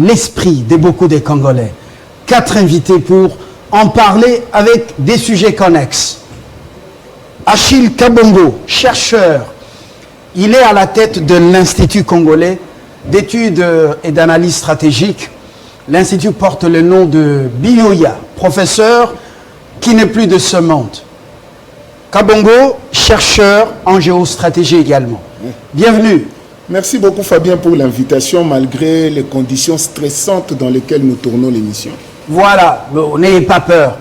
l'esprit de beaucoup de Congolais. 4 invités pour en parler avec des sujets connexes. Achille Kabongo, chercheur, il est à la tête de l'Institut congolais d'études et d'analyse stratégique. L'Institut porte le nom de Bioya, professeur qui n'est plus de ce monde. Kabongo, chercheur en géostratégie également. Bienvenue. Merci beaucoup Fabien pour l'invitation malgré les conditions stressantes dans lesquelles nous tournons l'émission. Voilà, n'ayez pas peur.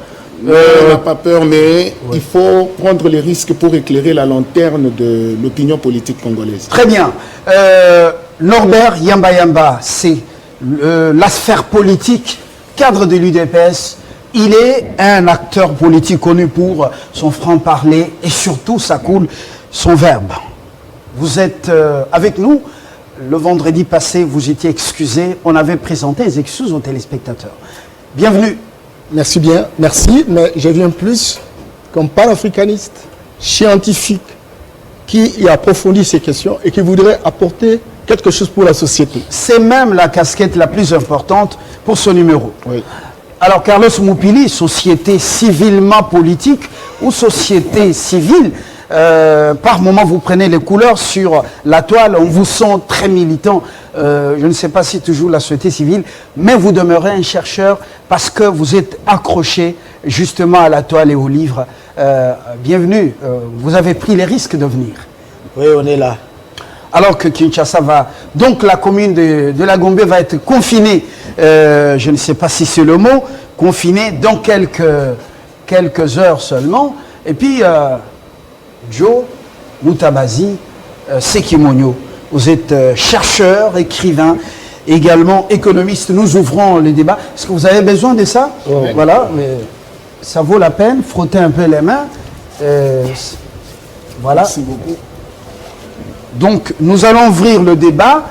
On n'a pas peur, mais il faut prendre les risques pour éclairer la lanterne de l'opinion politique congolaise. Très bien. Norbert Yamba Yamba, c'est la sphère politique, cadre de l'UDPS. Il est un acteur politique connu pour son franc-parler et surtout, ça coule, son verbe. Vous êtes avec nous. Le vendredi passé, vous étiez excusé. On avait présenté les excuses aux téléspectateurs. Bienvenue. Merci bien, merci, mais je viens plus comme panafricaniste, scientifique, qui y approfondit ces questions et qui voudrait apporter quelque chose pour la société. C'est même la casquette la plus importante pour ce numéro. Oui. Alors, Carlos Moupili, société civilement politique ou société civile, par moment, vous prenez les couleurs sur la toile, on vous sent très militant. Je ne sais pas si toujours la société civile, mais vous demeurez un chercheur parce que vous êtes accroché justement à la toile et au livre. Bienvenue, vous avez pris les risques de venir. Oui, on est là. Alors que Kinshasa va... Donc la commune de la Gombe va être confinée, je ne sais pas si c'est le mot, confinée dans quelques heures seulement. Et puis... Joe Mutabazi Sekimonyo. Vous êtes chercheur, écrivain, également économiste. Nous ouvrons les débats. Est-ce que vous avez besoin de ça? Voilà, mais ça vaut la peine. Frotter un peu les mains. Voilà. Merci beaucoup. Donc, nous allons ouvrir le débat.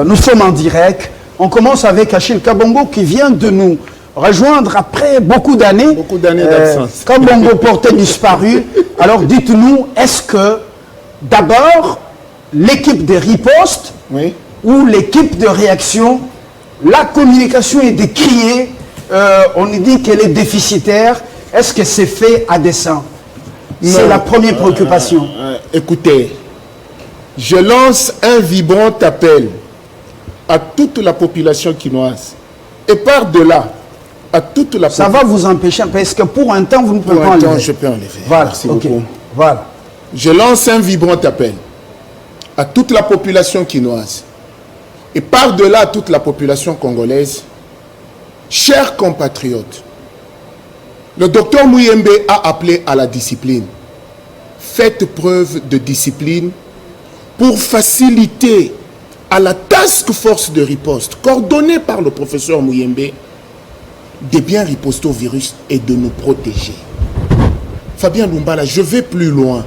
Nous sommes en direct. On commence avec Achille Kabongo qui vient de nous rejoindre après beaucoup d'années. Beaucoup d'années d'absence. Kabongo portait disparu. Alors dites-nous, est-ce que d'abord l'équipe de riposte ou l'équipe de réaction, la communication est décriée, on nous dit qu'elle est déficitaire, est-ce que c'est fait à dessein? C'est la première préoccupation. Écoutez, je lance un vibrant appel à toute la population quinoise et par-delà, à toute la Ça va vous empêcher, parce que pour un temps, vous ne pouvez pas enlever. Pour un temps, je peux enlever. Voilà, merci okay. beaucoup. Voilà. Je lance un vibrant appel à toute la population quinoise et par-delà à toute la population congolaise. Chers compatriotes, le docteur Muyembe a appelé à la discipline. Faites preuve de discipline pour faciliter à la task force de riposte coordonnée par le professeur Muyembe de bien riposter au virus et de nous protéger. Fabien Lumbala, je vais plus loin.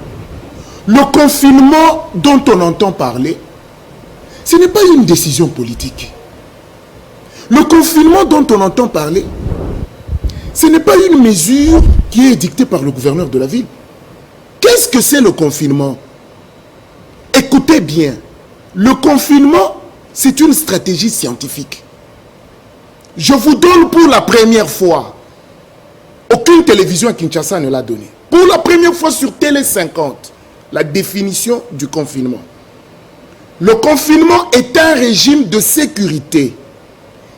Le confinement dont on entend parler, ce n'est pas une décision politique. Le confinement dont on entend parler, ce n'est pas une mesure qui est dictée par le gouverneur de la ville. Qu'est-ce que c'est le confinement? Écoutez bien, le confinement, c'est une stratégie scientifique. Je vous donne pour la première fois, aucune télévision à Kinshasa ne l'a donné. Pour la première fois sur Télé 50, la définition du confinement. Le confinement est un régime de sécurité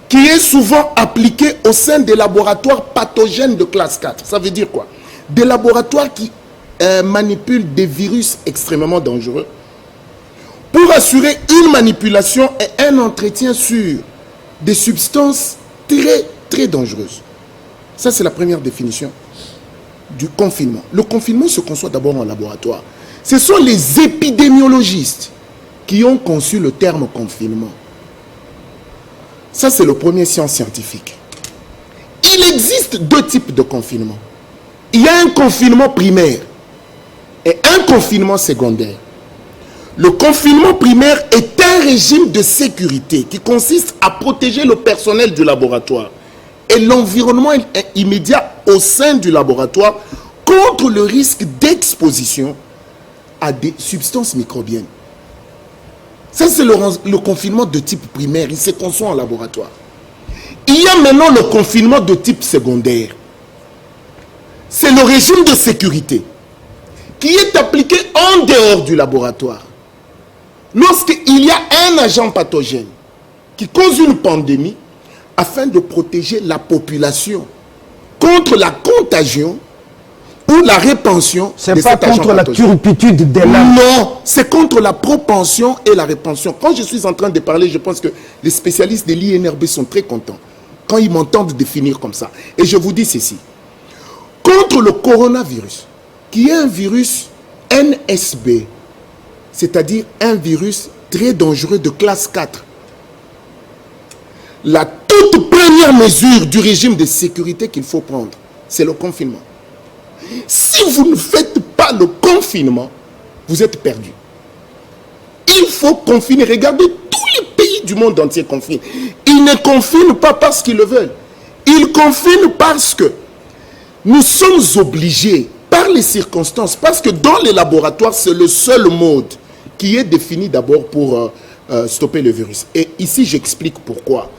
qui est souvent appliqué au sein des laboratoires pathogènes de classe 4. Ça veut dire quoi? Des laboratoires qui manipulent des virus extrêmement dangereux pour assurer une manipulation et un entretien sur des substances très dangereuses. Ça, c'est la première définition du confinement. Le confinement se conçoit d'abord en laboratoire. Ce sont les épidémiologistes qui ont conçu le terme confinement. Ça, c'est le premier science scientifique. Il existe deux types de confinement. Il y a un confinement primaire et un confinement secondaire. Le confinement primaire est un régime de sécurité qui consiste à protéger le personnel du laboratoire et l'environnement immédiat au sein du laboratoire contre le risque d'exposition à des substances microbiennes. Ça, c'est le confinement de type primaire. Il se conçoit en laboratoire. Il y a maintenant le confinement de type secondaire. C'est le régime de sécurité qui est appliqué en dehors du laboratoire. Lorsqu'il y a un agent pathogène qui cause une pandémie, afin de protéger la population contre la contagion ou la répansion. C'est pas contre la turpitude des lames. Non, c'est contre la propension et la répansion. Quand je suis en train de parler, je pense que les spécialistes de l'INRB sont très contents quand ils m'entendent définir comme ça. Et je vous dis ceci. Contre le coronavirus, qui est un virus NSB, c'est-à-dire un virus très dangereux de classe 4, la toute première mesure du régime de sécurité qu'il faut prendre, c'est le confinement. Si vous ne faites pas le confinement, vous êtes perdu. Il faut confiner. Regardez, tous les pays du monde entier confinent. Ils ne confinent pas parce qu'ils le veulent. Ils confinent parce que nous sommes obligés, par les circonstances, parce que dans les laboratoires, c'est le seul mode qui est défini d'abord pour stopper le virus. Et ici, j'explique pourquoi.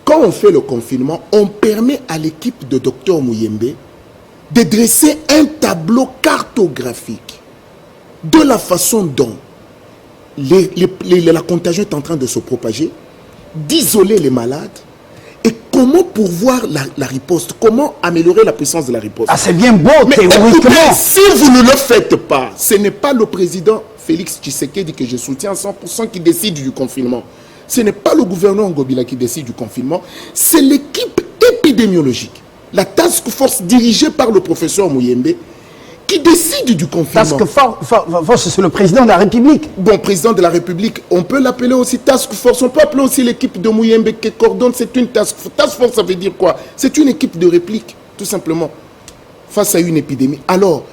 Quand on fait le confinement, on permet à l'équipe de Dr Muyembe de dresser un tableau cartographique de la façon dont la contagion est en train de se propager, d'isoler les malades et comment pourvoir la riposte, comment améliorer la puissance de la riposte. Ah, c'est bien beau, mais théoriquement. Écoutez, si vous ne le faites pas, ce n'est pas le président Félix Tshisekedi que je soutiens à 100% qui décide du confinement. Ce n'est pas le gouverneur Ngobila qui décide du confinement, c'est l'équipe épidémiologique, la task force dirigée par le professeur Muyembe, qui décide du confinement. Task force, c'est le président de la République. Bon, président de la République, on peut l'appeler aussi task force, on peut appeler aussi l'équipe de Muyembe qui coordonne, c'est une task force. Task force, ça veut dire quoi? C'est une équipe de réplique, tout simplement, face à une épidémie. Alors,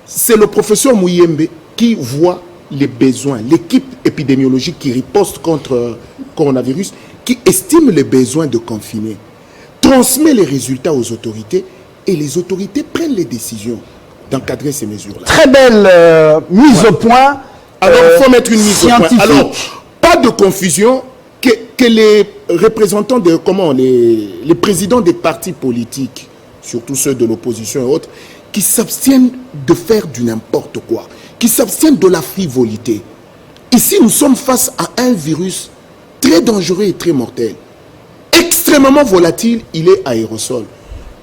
c'est le professeur Muyembe qui voit les besoins, l'équipe épidémiologique qui riposte contre le coronavirus, qui estime les besoins de confiner, transmet les résultats aux autorités et les autorités prennent les décisions d'encadrer ces mesures-là. Très belle mise au point. Alors, il faut mettre une mise scientifique. au point. Alors, pas de confusion, que les représentants de, les présidents des partis politiques, surtout ceux de l'opposition et autres, qui s'abstiennent de faire du n'importe quoi, qui s'abstiennent de la frivolité. Ici, nous sommes face à un virus très dangereux et très mortel. Extrêmement volatile, il est aérosol.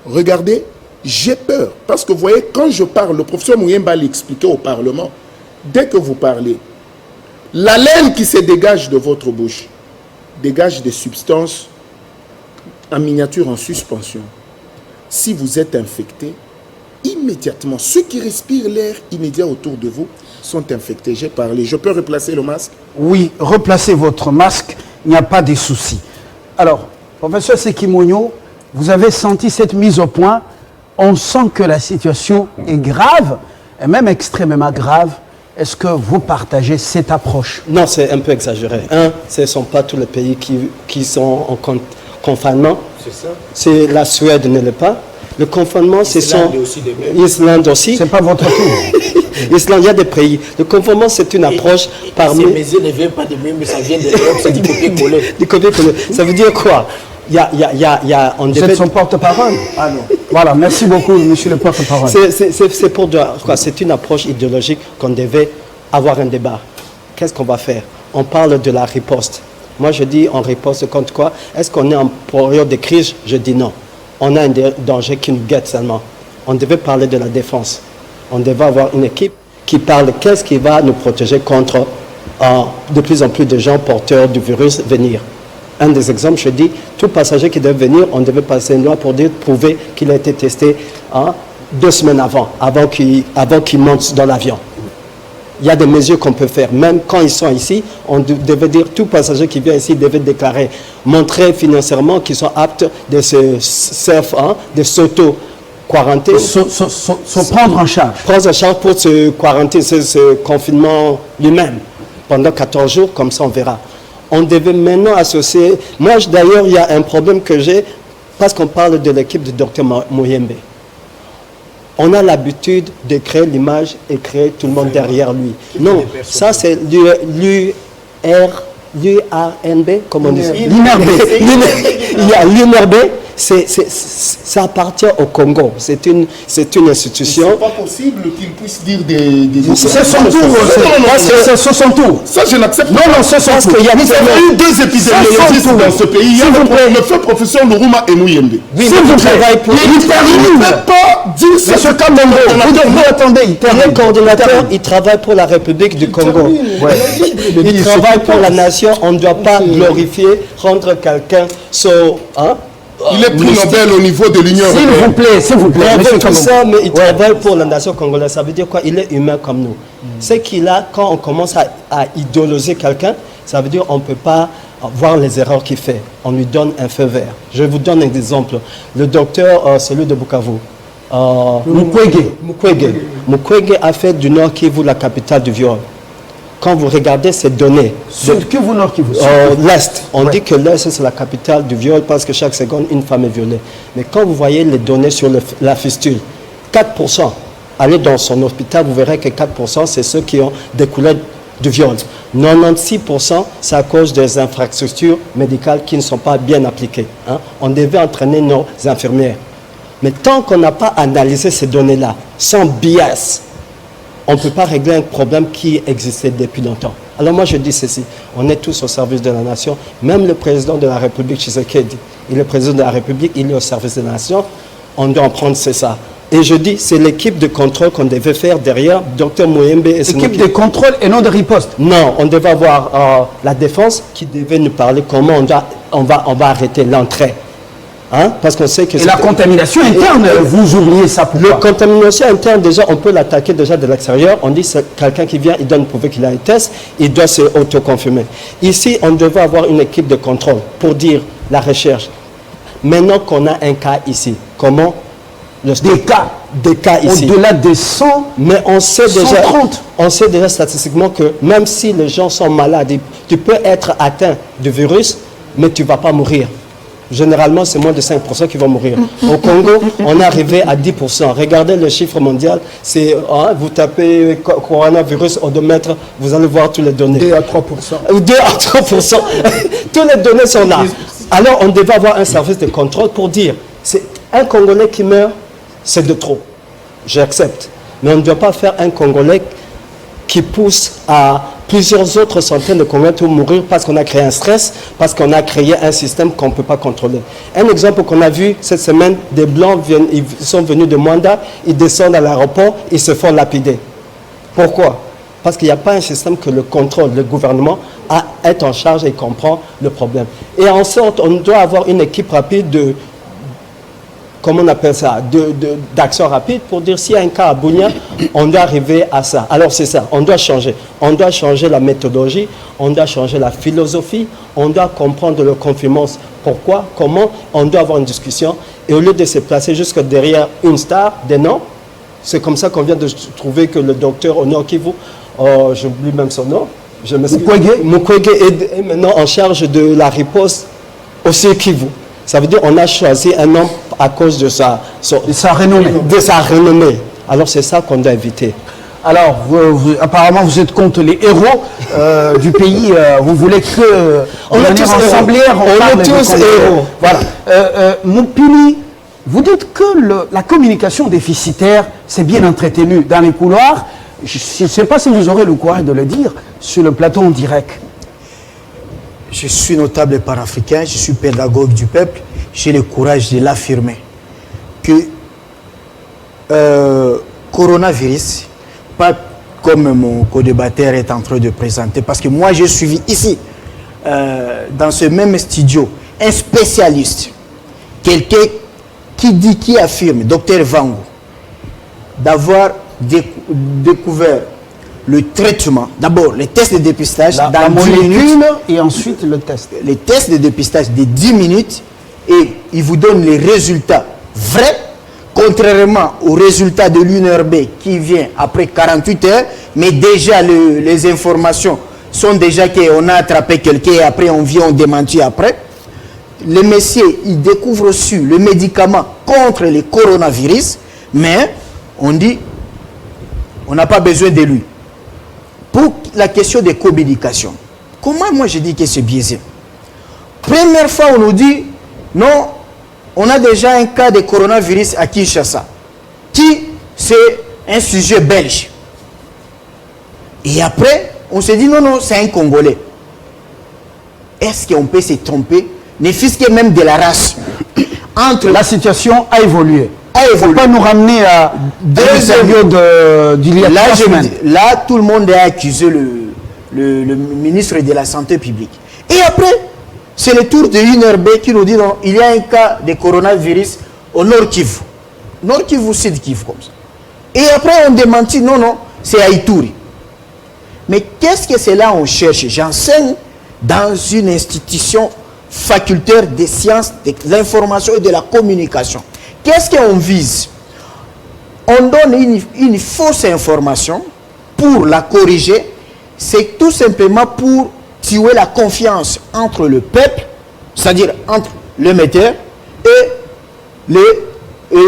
Regardez, j'ai peur. Parce que vous voyez, quand je parle, le professeur Muyemba l'expliquait au Parlement, dès que vous parlez, l'haleine qui se dégage de votre bouche dégage des substances en miniature en suspension. Si vous êtes infecté, immédiatement, ceux qui respirent l'air immédiat autour de vous sont infectés. J'ai parlé. Je peux replacer le masque? Oui, replacez votre masque, il n'y a pas de souci. Alors, professeur Sekimogno, vous avez senti cette mise au point. On sent que la situation est grave, et même extrêmement grave. Est-ce que vous partagez cette approche? Non, c'est un peu exagéré. Ce ne sont pas tous les pays qui sont en confinement. C'est ça. C'est la Suède ne l'est pas. Le confinement, c'est son... L'Islande aussi. C'est pas votre tour. L'Islande, il y a des pays. Le confinement, c'est une approche parmi... Ces mesures ne viennent pas de même, mais ça vient de l'Europe, c'est du copier-coller. Du copier-coller. Ça veut dire quoi? On Vous êtes son porte-parole. Ah non. Voilà, merci beaucoup, monsieur le porte-parole. C'est pour quoi? C'est une approche idéologique qu'on devait avoir un débat. Qu'est-ce qu'on va faire? On parle de la riposte. Moi, je dis, on riposte contre quoi? Est-ce qu'on est en période de crise? Je dis non. On a un danger qui nous guette seulement. On devait parler de la défense. On devait avoir une équipe qui parle qu'est-ce qui va nous protéger contre de plus en plus de gens porteurs du virus venir. Un des exemples, je dis, tout passager qui devait venir, on devait passer une loi pour prouver qu'il a été testé 2 semaines avant qu'il monte dans l'avion. Il y a des mesures qu'on peut faire. Même quand ils sont ici, on devait dire, tout passager qui vient ici devait déclarer, montrer financièrement qu'ils sont aptes de de s'auto-quarantainer. Se prendre en charge. Prendre en charge pour se quarantainer, ce confinement lui-même, pendant 14 jours, comme ça on verra. On devait maintenant associer... Moi, d'ailleurs, il y a un problème que j'ai, parce qu'on parle de l'équipe de Dr Muyembe. On a l'habitude de créer l'image et créer tout le monde derrière lui. Non, ça c'est l'URNB, comme on dit. L'INRB. Il y a l'INRB, ça appartient au Congo. C'est une institution. C'est pas possible qu'il puisse dire des C'est son tour. C'est son tour. Ça, je n'accepte Non, pas. non, c'est son Parce tour. qu'il y a Nous avons eu 2 épidémiologistes tour. dans ce pays. Il y a le feu professeur Luruma et Mouyembe. S'il vous plaît, il termine. Il ne peut pas dire ça. Monsieur Kabongo, vous attendez, il Il est termine. coordonnateur, il travaille pour la République du Congo. Il travaille pour la nation. On ne doit pas glorifier, rendre quelqu'un Il est prix Nobel au niveau de l'Union S'il européenne. vous plaît, s'il vous plaît. Il Monsieur tout Kabongo. ça, mais il travaille pour la nation congolaise. Ça veut dire quoi? Il est humain comme nous. C'est qu'il a, quand on commence à idéologiser quelqu'un, ça veut dire qu'on ne peut pas voir les erreurs qu'il fait. On lui donne un feu vert. Je vous donne un exemple. Le docteur, celui de Bukavu, Mukwege a fait du Nord Kivu la capitale du viol. Quand vous regardez ces données, Sud Kivu, Nord Kivu. l'Est, on dit que l'Est c'est la capitale du viol parce que chaque seconde une femme est violée. Mais quand vous voyez les données sur la fistule, 4%, allez dans son hôpital, vous verrez que 4% c'est ceux qui ont découlé du viol. 96% c'est à cause des infrastructures médicales qui ne sont pas bien appliquées. On devait entraîner nos infirmières. Mais tant qu'on n'a pas analysé ces données-là, sans bias, on ne peut pas régler un problème qui existait depuis longtemps. Alors moi je dis ceci, on est tous au service de la nation, même le président de la République, Tshisekedi, il est président de la République, il est au service de la nation, on doit en prendre c'est ça. Et je dis, c'est l'équipe de contrôle qu'on devait faire derrière Dr Mouyembe et son Équipe de contrôle et non de riposte. Non, on devait avoir la défense qui devait nous parler comment on va arrêter l'entrée. Parce qu'on sait que Et la contamination interne, vous oubliez ça la pourquoi? contamination interne, déjà, on peut l'attaquer déjà de l'extérieur. On dit que c'est quelqu'un qui vient, il donne prouver qu'il a un test, il doit se auto-confirmer. Ici, on devait avoir une équipe de contrôle pour dire la recherche. Maintenant qu'on a un cas ici, comment des cas ici. Au-delà des 100, Mais on sait déjà, 130. on sait déjà statistiquement que même si les gens sont malades, tu peux être atteint du virus, mais tu ne vas pas mourir. Généralement, c'est moins de 5% qui vont mourir. Au Congo, on est arrivé à 10%. Regardez le chiffre mondial. Vous tapez coronavirus odomètre, vous allez voir toutes les données. 2 à 3%. 2 à 3%. Toutes les données sont là. Alors, on devait avoir un service de contrôle pour dire, c'est un Congolais qui meurt, c'est de trop. J'accepte. Mais on ne doit pas faire un Congolais qui pousse à plusieurs autres centaines de Congolais pour mourir parce qu'on a créé un stress, parce qu'on a créé un système qu'on ne peut pas contrôler. Un exemple qu'on a vu cette semaine, des Blancs ils sont venus de Mwanda, ils descendent à l'aéroport, ils se font lapider. Pourquoi? Parce qu'il n'y a pas un système que le contrôle, le gouvernement est en charge et comprend le problème. Et en sorte, on doit avoir une équipe rapide de, comment on appelle ça, d'action rapide pour dire s'il y a un cas à Bunia, on doit arriver à ça. Alors c'est ça, on doit changer. On doit changer la méthodologie, on doit changer la philosophie, on doit comprendre le confinement, pourquoi, comment, on doit avoir une discussion. Et au lieu de se placer jusque derrière une star, des noms, c'est comme ça qu'on vient de trouver que le docteur au Nord Kivu, j'oublie même son nom, je m'excuse. Mukwege est maintenant en charge de la riposte au Sud Kivu. Ça veut dire qu'on a choisi un homme à cause de sa renommée. De sa renommée. Alors c'est ça qu'on doit éviter. Alors, apparemment, vous êtes contre les héros du pays. Vous voulez que on est tous ensemblière, on est tous héros. Voilà. Moupili, vous dites que la communication déficitaire, c'est bien entretenu dans les couloirs. Je ne sais pas si vous aurez le courage de le dire sur le plateau en direct. Je suis notable panafricain, je suis pédagogue du peuple, j'ai le courage de l'affirmer que coronavirus, pas comme mon co-débatteur est en train de présenter, parce que moi j'ai suivi ici, dans ce même studio, un spécialiste, quelqu'un qui affirme, Dr Vango, d'avoir découvert le traitement, d'abord les tests de dépistage dans la 10 minutes et ensuite le test. Les tests de dépistage de 10 minutes et il vous donne les résultats vrais, contrairement aux résultats de l'UNRB qui vient après 48 heures, mais déjà les informations sont déjà qu'on a attrapé quelqu'un et après on vient on démentit après. Le messieurs, il découvre aussi le médicament contre le coronavirus, mais On dit, on n'a pas besoin de lui. Pour la question des communications, comment moi je dis que c'est biaisé? Première fois, on nous dit, non, on a déjà un cas de coronavirus à Kinshasa, qui c'est un sujet belge. Et après, on se dit, non, non, c'est un Congolais. Est-ce qu'on peut se tromper, ne fût-ce que même de la race? Entre La situation a évolué. a évolué. Pas nous ramener à une période d'il y a 3 semaines. Là, tout le monde a accusé le ministre de la Santé publique. Et après, c'est le tour de UNRB qui nous dit non, il y a un cas de coronavirus au Nord Kivu. Nord Kivu, Sud Kivu, comme ça. Et après, on démentit, non, non, c'est à Ituri. Mais qu'est-ce que c'est là on cherche? J'enseigne dans une institution facultaire des sciences, de l'information et de la communication. Qu'est-ce qu'on vise? On donne une fausse information pour la corriger. C'est tout simplement pour tuer la confiance entre le peuple, c'est-à-dire entre l'émetteur et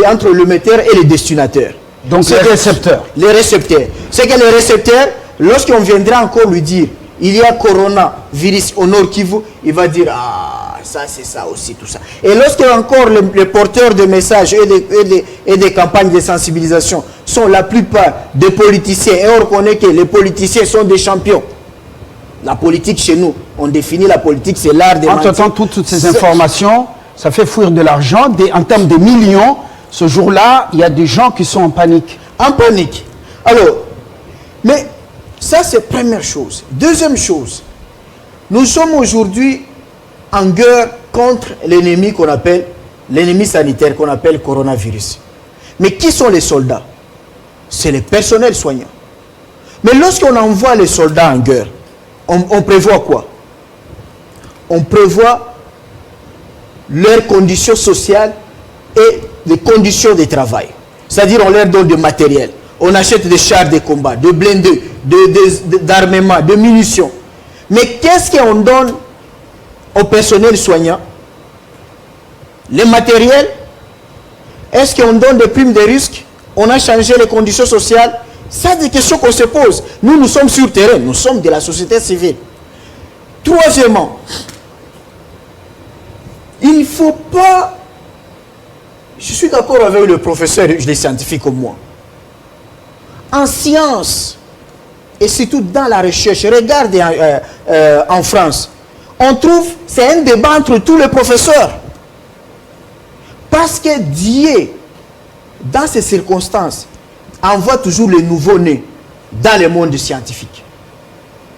entre l'émetteur et les destinataires. Donc les récepteurs. Les récepteurs. C'est que les récepteurs, lorsqu'on viendra encore lui dire il y a coronavirus au Nord Kivu, il va dire ah, ça c'est ça aussi, tout ça. Et lorsque encore les porteurs de messages et des campagnes de sensibilisation sont la plupart des politiciens, et on reconnaît que les politiciens sont des champions. La politique chez nous, on définit la politique, c'est l'art de mentir. Entre-temps, toutes ces informations, ça fait fuir de l'argent. En termes de millions, ce jour-là, il y a des gens qui sont en panique. En panique. Alors, mais ça c'est première chose. Deuxième chose, nous sommes aujourd'hui en guerre contre l'ennemi qu'on appelle, l'ennemi sanitaire qu'on appelle coronavirus. Mais qui sont les soldats? C'est les personnels soignants. Mais lorsqu'on envoie les soldats en guerre, on prévoit quoi? On prévoit leurs conditions sociales et les conditions de travail. C'est-à-dire on leur donne du matériel. On achète des chars de combat, de blindés, d'armement, de munitions. Mais qu'est-ce qu'on donne au personnel soignant? Les matériels? Est-ce qu'on donne des primes de risque? On a changé les conditions sociales? Ça, c'est des questions qu'on se pose. Nous sommes sur le terrain, nous sommes de la société civile. Troisièmement, il ne faut pas... Je suis d'accord avec le professeur, les scientifiques comme moi. En sciences, et surtout dans la recherche, regardez en France, on trouve, c'est un débat entre tous les professeurs. Parce que Dieu, dans ces circonstances, envoie toujours les nouveaux-nés dans le monde scientifique.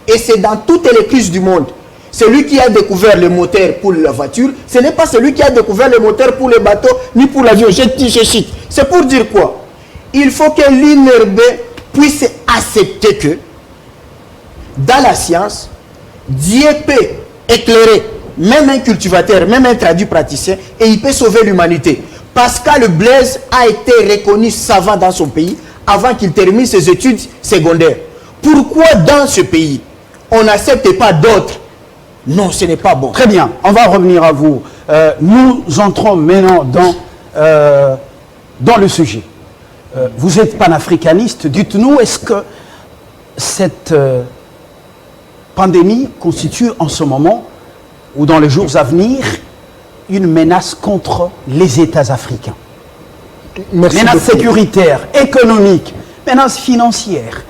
Et c'est dans toutes les crises du monde. Celui qui a découvert le moteur pour la voiture, ce n'est pas celui qui a découvert le moteur pour le bateau, ni pour l'avion. C'est pour dire quoi? Il faut que l'INRB puisse accepter que, dans la science, Dieu peut éclairer même un cultivateur, même un traduit praticien, et il peut sauver l'humanité. Pascal Blaise a été reconnu savant dans son pays avant qu'il termine ses études secondaires. Pourquoi dans ce pays, on n'accepte pas d'autres? Non, ce n'est pas bon. Très bien, on va revenir à vous. Nous entrons maintenant dans le sujet. Vous êtes panafricaniste. Dites-nous, est-ce que cette pandémie constitue en ce moment ou dans les jours à venir une menace contre les États africains? Menace sécuritaire, économique, menace financière,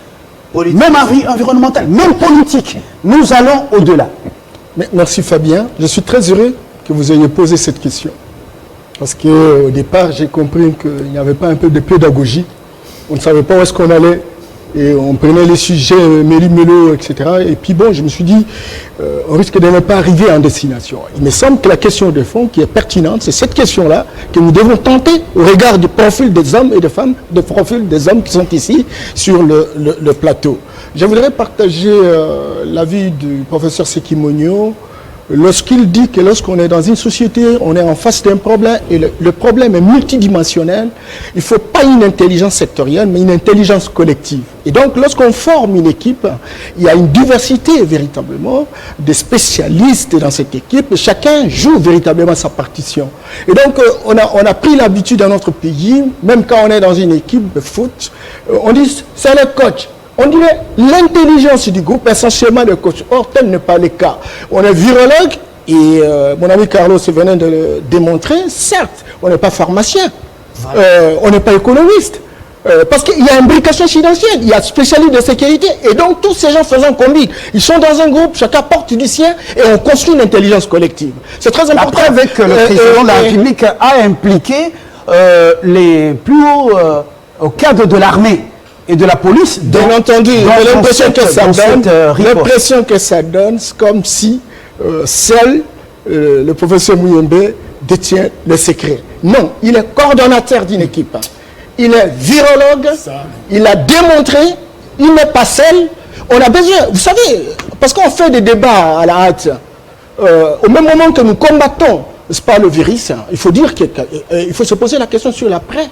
même environnementale, même politique. Nous allons au-delà. Merci Fabien. Je suis très heureux que vous ayez posé cette question. Parce qu'au départ, j'ai compris qu'il n'y avait pas un peu de pédagogie. On ne savait pas où est-ce qu'on allait. Et on prenait les sujets méli-mélo, etc. Et puis bon, je me suis dit, on risque de ne pas arriver en destination. Il me semble que la question de fond qui est pertinente, c'est cette question-là que nous devons tenter au regard du profil des hommes et des femmes, du profil des hommes qui sont ici sur le plateau. Je voudrais partager l'avis du professeur Sekimonio lorsqu'il dit que lorsqu'on est dans une société, on est en face d'un problème, et le problème est multidimensionnel, il ne faut pas une intelligence sectorielle, mais une intelligence collective. Et donc, lorsqu'on forme une équipe, il y a une diversité véritablement de spécialistes dans cette équipe, et chacun joue véritablement sa partition. Et donc, on a pris l'habitude dans notre pays, même quand on est dans une équipe de foot, on dit, c'est le coach. On dirait l'intelligence du groupe, essentiellement le coach. Or, tel n'est pas le cas. On est virologue, et mon ami Carlos venait de le démontrer. Certes, on n'est pas pharmacien, on n'est pas économiste, parce qu'il y a imbrication financière, il y a spécialiste de sécurité, et donc tous ces gens faisant combine. Ils sont dans un groupe, chacun porte du sien, et on construit une intelligence collective. C'est très important. La preuve est que le président de la République a impliqué les plus hauts cadres de l'armée et de la police. Bien entendu, l'impression que ça donne, c'est comme si seul le professeur Mouyembe détient le secret. Non, il est coordonnateur d'une équipe. Il est virologue, il a démontré, il n'est pas seul. On a besoin, vous savez, parce qu'on fait des débats à la hâte, au même moment que nous combattons, c'est pas le virus, il faut dire qu'il faut se poser la question sur l'après.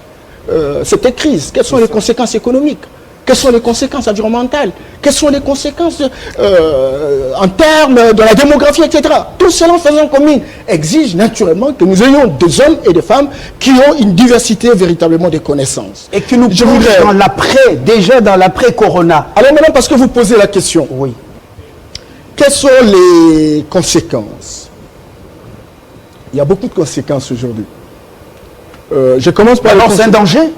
Cette crise, quelles sont les conséquences économiques, quelles sont les conséquences environnementales, quelles sont les conséquences en termes de la démographie, etc. Tout cela en faisant commune exige naturellement que nous ayons des hommes et des femmes qui ont une diversité véritablement de connaissances. Et que nous plongeons dans l'après, déjà dans l'après-corona. Alors maintenant, parce que vous posez la question, oui. Quelles sont les conséquences? Il y a beaucoup de conséquences aujourd'hui. Je commence par... Alors c'est un danger?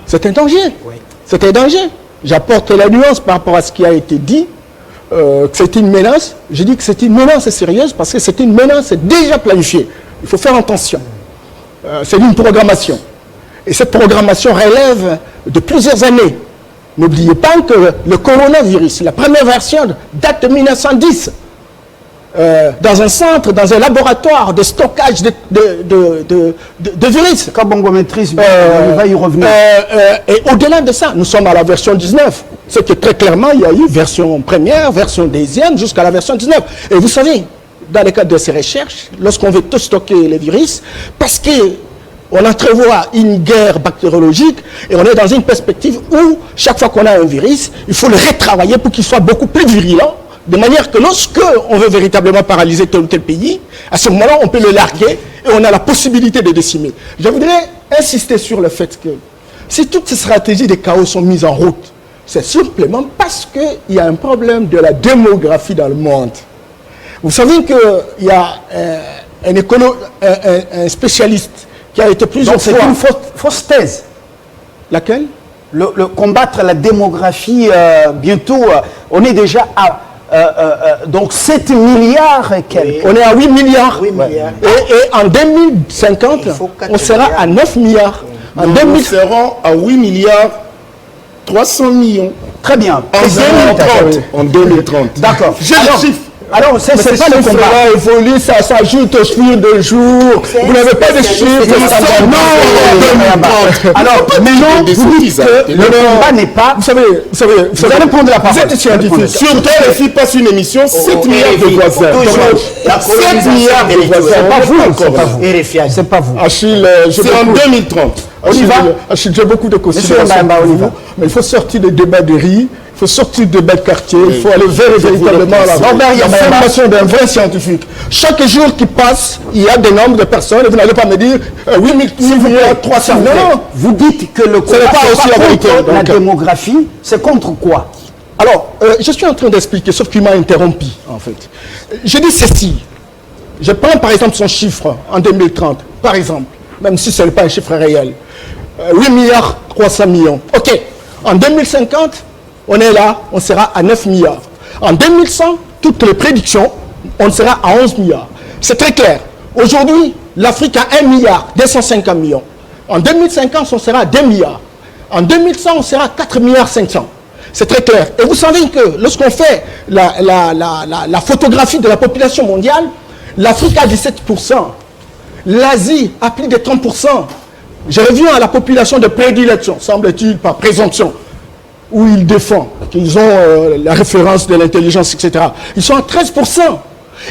C'est un danger. Oui. C'est un danger. J'apporte la nuance par rapport à ce qui a été dit, que c'est une menace. Je dis que c'est une menace sérieuse parce que c'est une menace déjà planifiée. Il faut faire attention. C'est une programmation. Et cette programmation relève de plusieurs années. N'oubliez pas que le coronavirus, la première version date de 1910. Dans un centre, dans un laboratoire de stockage de virus. Quand Bongo maîtrise, il va y revenir. Et au-delà de ça, nous sommes à la version 19. C'est que très clairement, il y a eu version première, version deuxième, jusqu'à la version 19. Et vous savez, dans le cadre de ces recherches, lorsqu'on veut tout stocker les virus, parce qu'on entrevoit une guerre bactériologique et on est dans une perspective où, chaque fois qu'on a un virus, il faut le retravailler pour qu'il soit beaucoup plus virulent. De manière que lorsque on veut véritablement paralyser tel ou tel pays, à ce moment-là, on peut le larguer et on a la possibilité de décimer. Je voudrais insister sur le fait que si toutes ces stratégies de chaos sont mises en route, c'est simplement parce qu'il y a un problème de la démographie dans le monde. Vous savez qu'il y a un spécialiste qui a été plusieurs fois... C'est une fausse thèse. Laquelle? Le combattre la démographie, bientôt, on est déjà à... donc 7 milliards et quelques. Oui. On est à 8 milliards. 8 milliards. Et en 2050, on sera à 9 milliards. En nous serons à 8 milliards 300 millions. Très bien. En 2030. D'accord. J'ai le chiffre. Alors, c'est pas le combat. Ça évolue, ça s'ajoute au fil de jour. Vous n'avez pas de chiffres. Non. Alors, maintenant, vous dites que le combat n'est pas... Vous allez prendre la parole. Vous êtes scientifique. Surtout, les filles passent une émission, 7 milliards de voisins. 7 milliards de voisins. C'est pas vous. Achille, c'est en 2030. Achille, j'ai beaucoup de considérations pour vous, mais il faut sortir des débats de riz. Il faut sortir de bel quartier, il faut aller véritablement à la formation d'un vrai scientifique. Chaque jour qui passe, il y a des nombres de personnes, et vous n'allez pas me dire 8 milliards 300. Non, vous dites que le combat n'est pas contre la démographie, c'est contre quoi? Alors, je suis en train d'expliquer, sauf qu'il m'a interrompu, en fait. Je dis ceci. Je prends par exemple son chiffre en 2030, par exemple, même si ce n'est pas un chiffre réel. 8 milliards 300 millions. OK. En 2050, on est là, on sera à 9 milliards. En 2100, toutes les prédictions, on sera à 11 milliards. C'est très clair. Aujourd'hui, l'Afrique a 1 milliard 250 millions. En 2050, on sera à 2 milliards. En 2100, on sera à 4 milliards 500. C'est très clair. Et vous savez que lorsqu'on fait la photographie de la population mondiale, l'Afrique a 17%. L'Asie a plus de 30%. Je reviens à la population de prédilection, semble-t-il, par présomption, où ils défendent, qu'ils ont la référence de l'intelligence, etc. Ils sont à 13%.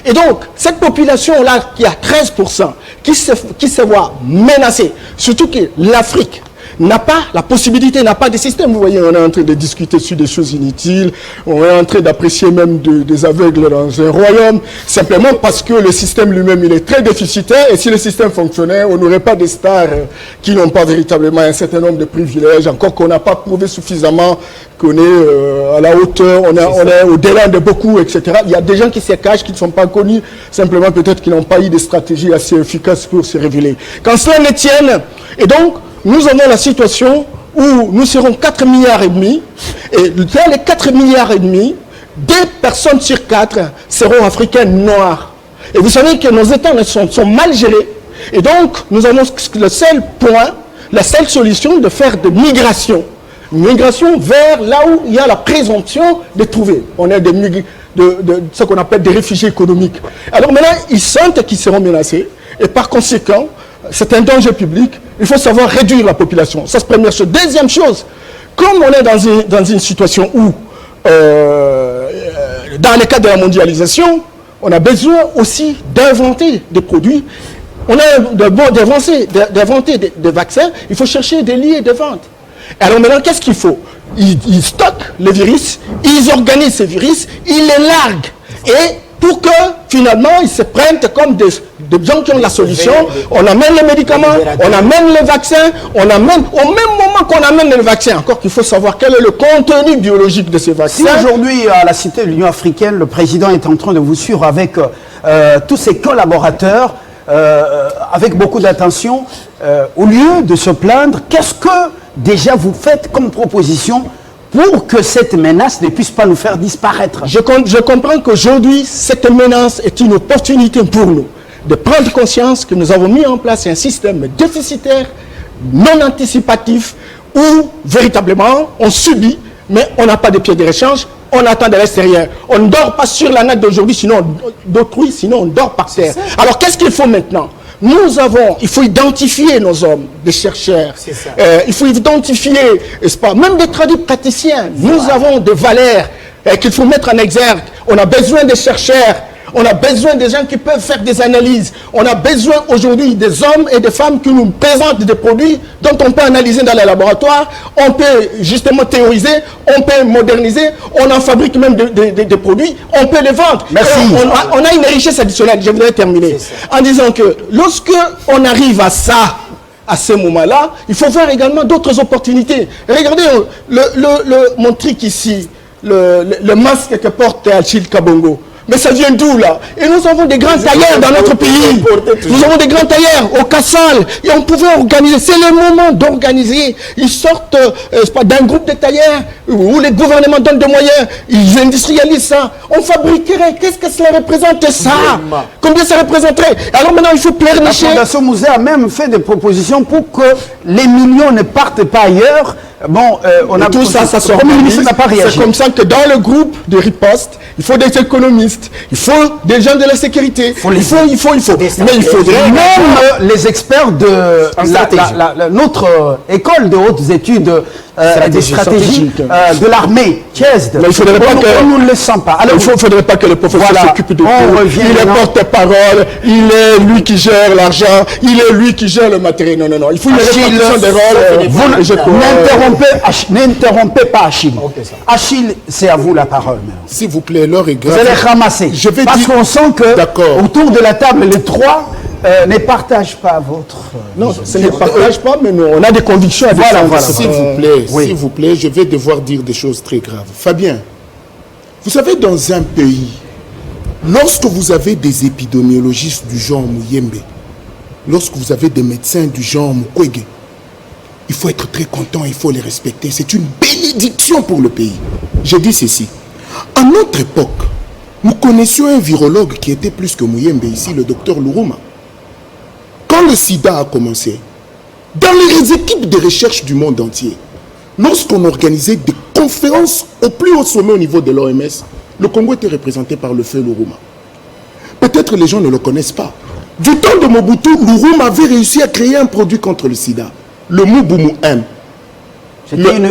Et donc, cette population-là, qui a 13%, qui se voit menacée, surtout que l'Afrique n'a pas la possibilité, n'a pas de système. Vous voyez, on est en train de discuter sur des choses inutiles, on est en train d'apprécier même des aveugles dans un royaume, simplement parce que le système lui-même, il est très déficitaire, et si le système fonctionnait, on n'aurait pas des stars qui n'ont pas véritablement un certain nombre de privilèges, encore qu'on n'a pas prouvé suffisamment qu'on est à la hauteur, on est au-delà de beaucoup, etc. Il y a des gens qui se cachent, qui ne sont pas connus, simplement peut-être qu'ils n'ont pas eu de stratégie assez efficace pour se révéler. Quand cela ne tienne, et donc, nous avons la situation où nous serons 4,5 milliards, et dans les 4,5 milliards, 2 personnes sur 4 seront africaines noires. Et vous savez que nos États sont mal gérés. Et donc, nous avons le seul point, la seule solution de faire de migration. Migration vers là où il y a la présomption de trouver. On est de ce qu'on appelle des réfugiés économiques. Alors maintenant, ils sentent qu'ils seront menacés. Et par conséquent, c'est un danger public. Il faut savoir réduire la population. Ça, c'est la première chose. Deuxième chose, comme on est dans une situation où, dans le cadre de la mondialisation, on a besoin aussi d'inventer des produits. On a d'inventer des vaccins. Il faut chercher des lieux de vente. Alors maintenant, qu'est-ce qu'il faut? Ils stockent les virus, ils organisent ces virus, ils les larguent. Et pour que, finalement, ils se prennent comme des gens qui ont la solution. On amène les médicaments, on amène les vaccins, on amène, au même moment qu'on amène les vaccins, encore qu'il faut savoir quel est le contenu biologique de ces vaccins. Si aujourd'hui, à la Cité de l'Union africaine, le président est en train de vous suivre avec tous ses collaborateurs, avec beaucoup d'attention, au lieu de se plaindre, qu'est-ce que déjà vous faites comme proposition pour que cette menace ne puisse pas nous faire disparaître? Je comprends qu'aujourd'hui, cette menace est une opportunité pour nous de prendre conscience que nous avons mis en place un système déficitaire, non anticipatif, où véritablement on subit, mais on n'a pas de pied de rechange, on attend de l'extérieur. On ne dort pas sur la natte d'aujourd'hui, sinon d'autrui, sinon on dort par terre. Alors qu'est-ce qu'il faut maintenant? Il faut identifier nos hommes, des chercheurs. Il faut identifier, n'est-ce pas, même des praticiens. Nous avons des valeurs qu'il faut mettre en exergue. On a besoin des chercheurs. On a besoin des gens qui peuvent faire des analyses. On a besoin aujourd'hui des hommes et des femmes qui nous présentent des produits dont on peut analyser dans les laboratoires. On peut justement théoriser, on peut moderniser, on en fabrique même des produits, on peut les vendre. Merci. On a une richesse additionnelle. Je voudrais terminer en disant que lorsque on arrive à ça, à ce moment-là, il faut voir également d'autres opportunités. Regardez mon trick ici, le masque que porte Achille Kabongo. Mais ça vient d'où là? Et nous avons des grands tailleurs dans notre pays. Nous avons des grands tailleurs au Kassal. Et on pouvait organiser. C'est le moment d'organiser. Ils sortent d'un groupe de tailleurs où les gouvernements donnent des moyens. Ils industrialisent ça. On fabriquerait. Qu'est-ce que cela représente ça? Combien ça représenterait? Alors maintenant, il faut pleurnicher. La Fondation Musée a même fait des propositions pour que les millions ne partent pas ailleurs. Bon, on a tout ça s'organise. C'est comme ça que dans le groupe de riposte, il faut des économistes, il faut des gens de la sécurité, il faut. Mais il faudrait même les experts de notre école de hautes études des stratégies de l'armée, Thiès. Mais il faudrait pas que nous ne le sent pas. Alors, il ne faudrait pas que le professeur s'occupe de tout. Il est porte-parole, il est lui qui gère l'argent, il est lui qui gère le matériel. Non. Il faut une répartition des rôles. N'interrompez pas Achille. Achille, c'est à vous la parole. S'il vous plaît, l'heure est grave. Vous allez ramasser. Parce qu'on sent que autour de la table, les trois ne partagent pas votre... Non, ce ne partage pas, mais nous, on a des convictions à défendre. Voilà. S'il vous plaît, je vais devoir dire des choses très graves. Fabien, vous savez, dans un pays, lorsque vous avez des épidémiologistes du genre Muyembe, lorsque vous avez des médecins du genre Mukwege, il faut être très content, il faut les respecter. C'est une bénédiction pour le pays. Je dis ceci. À notre époque, nous connaissions un virologue qui était plus que Muyembe ici, le docteur Luruma. Quand le sida a commencé, dans les équipes de recherche du monde entier, lorsqu'on organisait des conférences au plus haut sommet au niveau de l'OMS, le Congo était représenté par le feu Luruma. Peut-être les gens ne le connaissent pas. Du temps de Mobutu, Luruma avait réussi à créer un produit contre le sida. Le Mubumu M. C'était une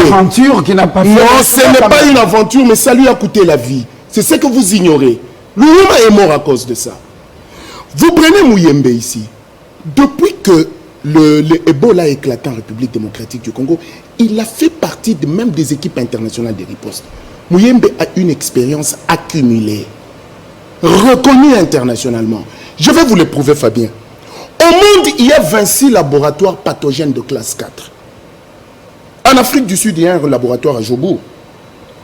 aventure qui n'a pas fait... Non, ce n'est pas une aventure, mais ça lui a coûté la vie. C'est ce que vous ignorez. Lumumba est mort à cause de ça. Vous prenez Muyembe ici. Depuis que le Ebola a éclaté en République démocratique du Congo, il a fait partie même des équipes internationales de riposte. Muyembe a une expérience accumulée, reconnue internationalement. Je vais vous le prouver, Fabien. Au monde, il y a 26 laboratoires pathogènes de classe 4. En Afrique du Sud, il y a un laboratoire à Jobourg.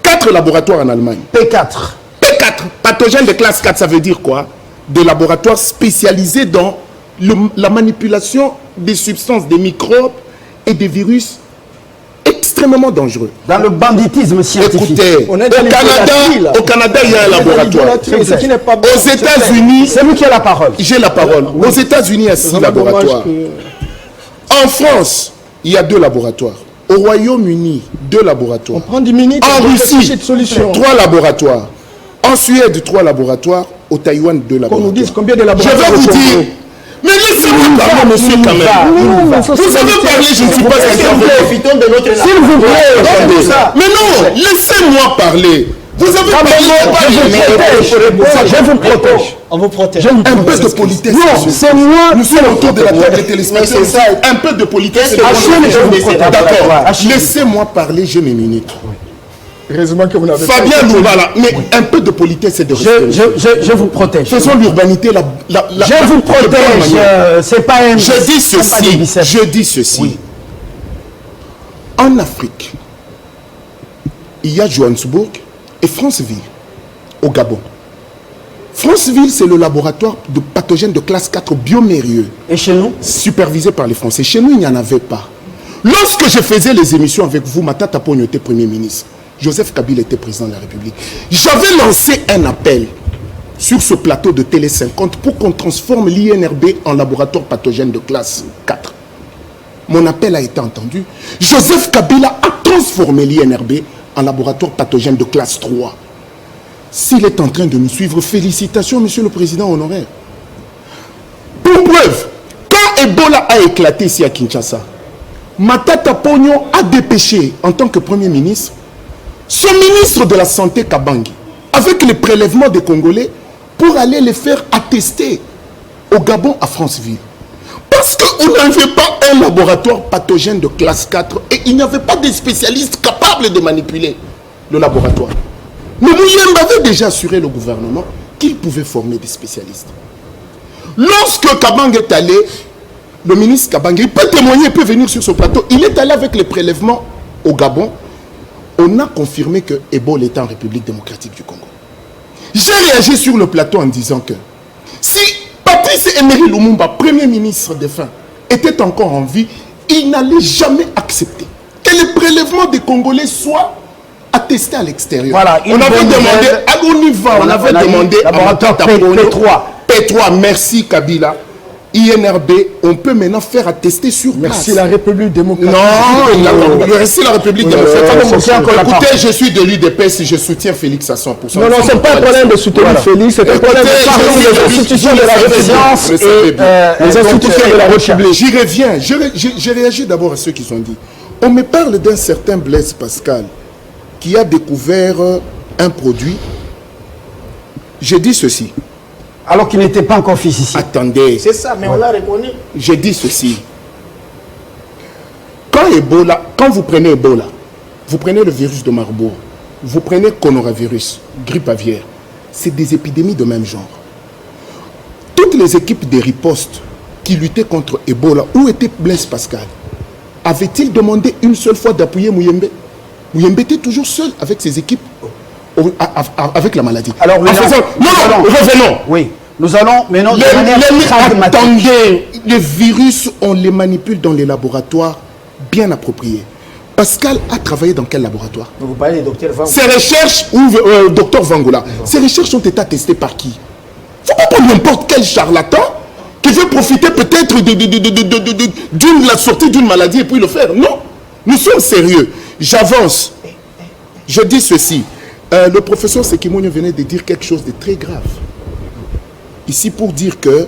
4 laboratoires en Allemagne. P4. P4, pathogènes de classe 4, ça veut dire quoi? Des laboratoires spécialisés dans la manipulation des substances, des microbes et des virus extrêmement dangereux. Dans le banditisme scientifique. Écoutez, On est dans au Canada, il y a un laboratoire. Ce qui n'est pas bon. Aux États-Unis, C'est vous qui avez la parole. j'ai la parole. Aux États-Unis, il y a 6 laboratoires. En France, il y a 2 laboratoires. Au Royaume-Uni, 2 laboratoires. On prend 10 minutes. En on Russie, réfléchit de solution. 3 laboratoires. En Suède, 3 laboratoires. Au Taïwan, 2 Qu'on laboratoires. nous dise combien de Je laboratoires. vais vous au Congo. dire. Mais laissez-moi parler, monsieur, quand même. Vous savez parler, je ne suis pas certain. Profitons de notre S'il vous plaît, Attendez. c'est ça. Mais non, laissez-moi parler. Vous avez parlé, Je vous protège. On vous protège. un peu de politesse. Non, monsieur. c'est moi. Nous sommes autour de la table des téléspectateurs. Mais c'est ça. Un peu de politesse. Qu'est-ce que Achille, je vous protège. D'accord. Achille. Laissez-moi parler, j'ai mes minutes. Heureusement que vous n'avez pas. Fabien Loubala, mais un peu de politesse et de respect. Je vous protège. Faisons l'urbanité la Je vous de bonne protège. manière. C'est pas un. Je dis c'est pas des ceci. biceps. Je dis ceci. Oui. En Afrique, il y a Johannesburg et Franceville, au Gabon. Franceville, c'est le laboratoire de pathogènes de classe 4 biomérieux, Et chez nous? supervisé par les Français. Chez nous, il n'y en avait pas. Lorsque je faisais les émissions avec vous, Matata Ponyo était Premier ministre, Joseph Kabila était président de la République. J'avais lancé un appel sur ce plateau de Télé 50 pour qu'on transforme l'INRB en laboratoire pathogène de classe 4. Mon appel a été entendu. Joseph Kabila a transformé l'INRB en laboratoire pathogène de classe 3. S'il est en train de nous suivre, félicitations, monsieur le président honoraire. Pour preuve, quand Ebola a éclaté ici à Kinshasa, Matata Ponyo a dépêché, en tant que Premier ministre, son ministre de la Santé, Kabangi, avec les prélèvements des Congolais, pour aller les faire attester au Gabon, à Franceville. Parce qu'on n'avait pas un laboratoire pathogène de classe 4 et il n'y avait pas de spécialistes capables de manipuler le laboratoire. Mais Muyembe avait déjà assuré le gouvernement qu'il pouvait former des spécialistes. Lorsque Kabangi est allé, le ministre Kabangi, il peut témoigner, il peut venir sur ce plateau, il est allé avec les prélèvements au Gabon. On a confirmé que Ebola était en République démocratique du Congo. J'ai réagi sur le plateau en disant que si Patrice Emery Lumumba, Premier ministre défunt, était encore en vie, il n'allait jamais accepter que les prélèvements des Congolais soient attestés à l'extérieur. Voilà, on avait demandé, on y va, on avait demandé à laboratoire Matata Ponyo, P3. P3, merci Kabila. INRB, on peut maintenant faire attester sur place. Merci la République démocratique. Non, merci la République démocratique. c'est encore la Écoutez, part. je suis de l'UDPS et je soutiens Félix à 100%. Non, non, c'est pas un problème de soutenir Félix, c'est un problème de parler des institutions de la République et les institutions de la République. J'y reviens. J'ai réagi d'abord à ceux qui ont dit. On me parle d'un certain Blaise Pascal qui a découvert un produit. J'ai dit ceci. Alors qu'il n'était pas encore fils ici. Attendez. C'est ça, mais on l'a reconnu. J'ai dit ceci. Quand vous prenez Ebola, vous prenez le virus de Marburg, vous prenez coronavirus, grippe aviaire, c'est des épidémies de même genre. Toutes les équipes de riposte qui luttaient contre Ebola, où était Blaise Pascal? Avait-il demandé une seule fois d'appuyer Muyembe? Muyembe était toujours seul avec ses équipes, avec la maladie. Alors, revenons. Oui, nous allons maintenant de manière pragmatique. Attendez, les virus, on les manipule dans les laboratoires bien appropriés. Pascal a travaillé dans quel laboratoire? Vous parlez du docteur Van. Ses recherches, ou docteur Vangoula, ses recherches ont été attestées par qui? Il ne faut pas prendre n'importe quel charlatan qui veut profiter peut-être de la sortie d'une maladie et puis le faire. Non, nous sommes sérieux. J'avance. Je dis ceci. Le professeur Sekimonyo venait de dire quelque chose de très grave. Ici pour dire que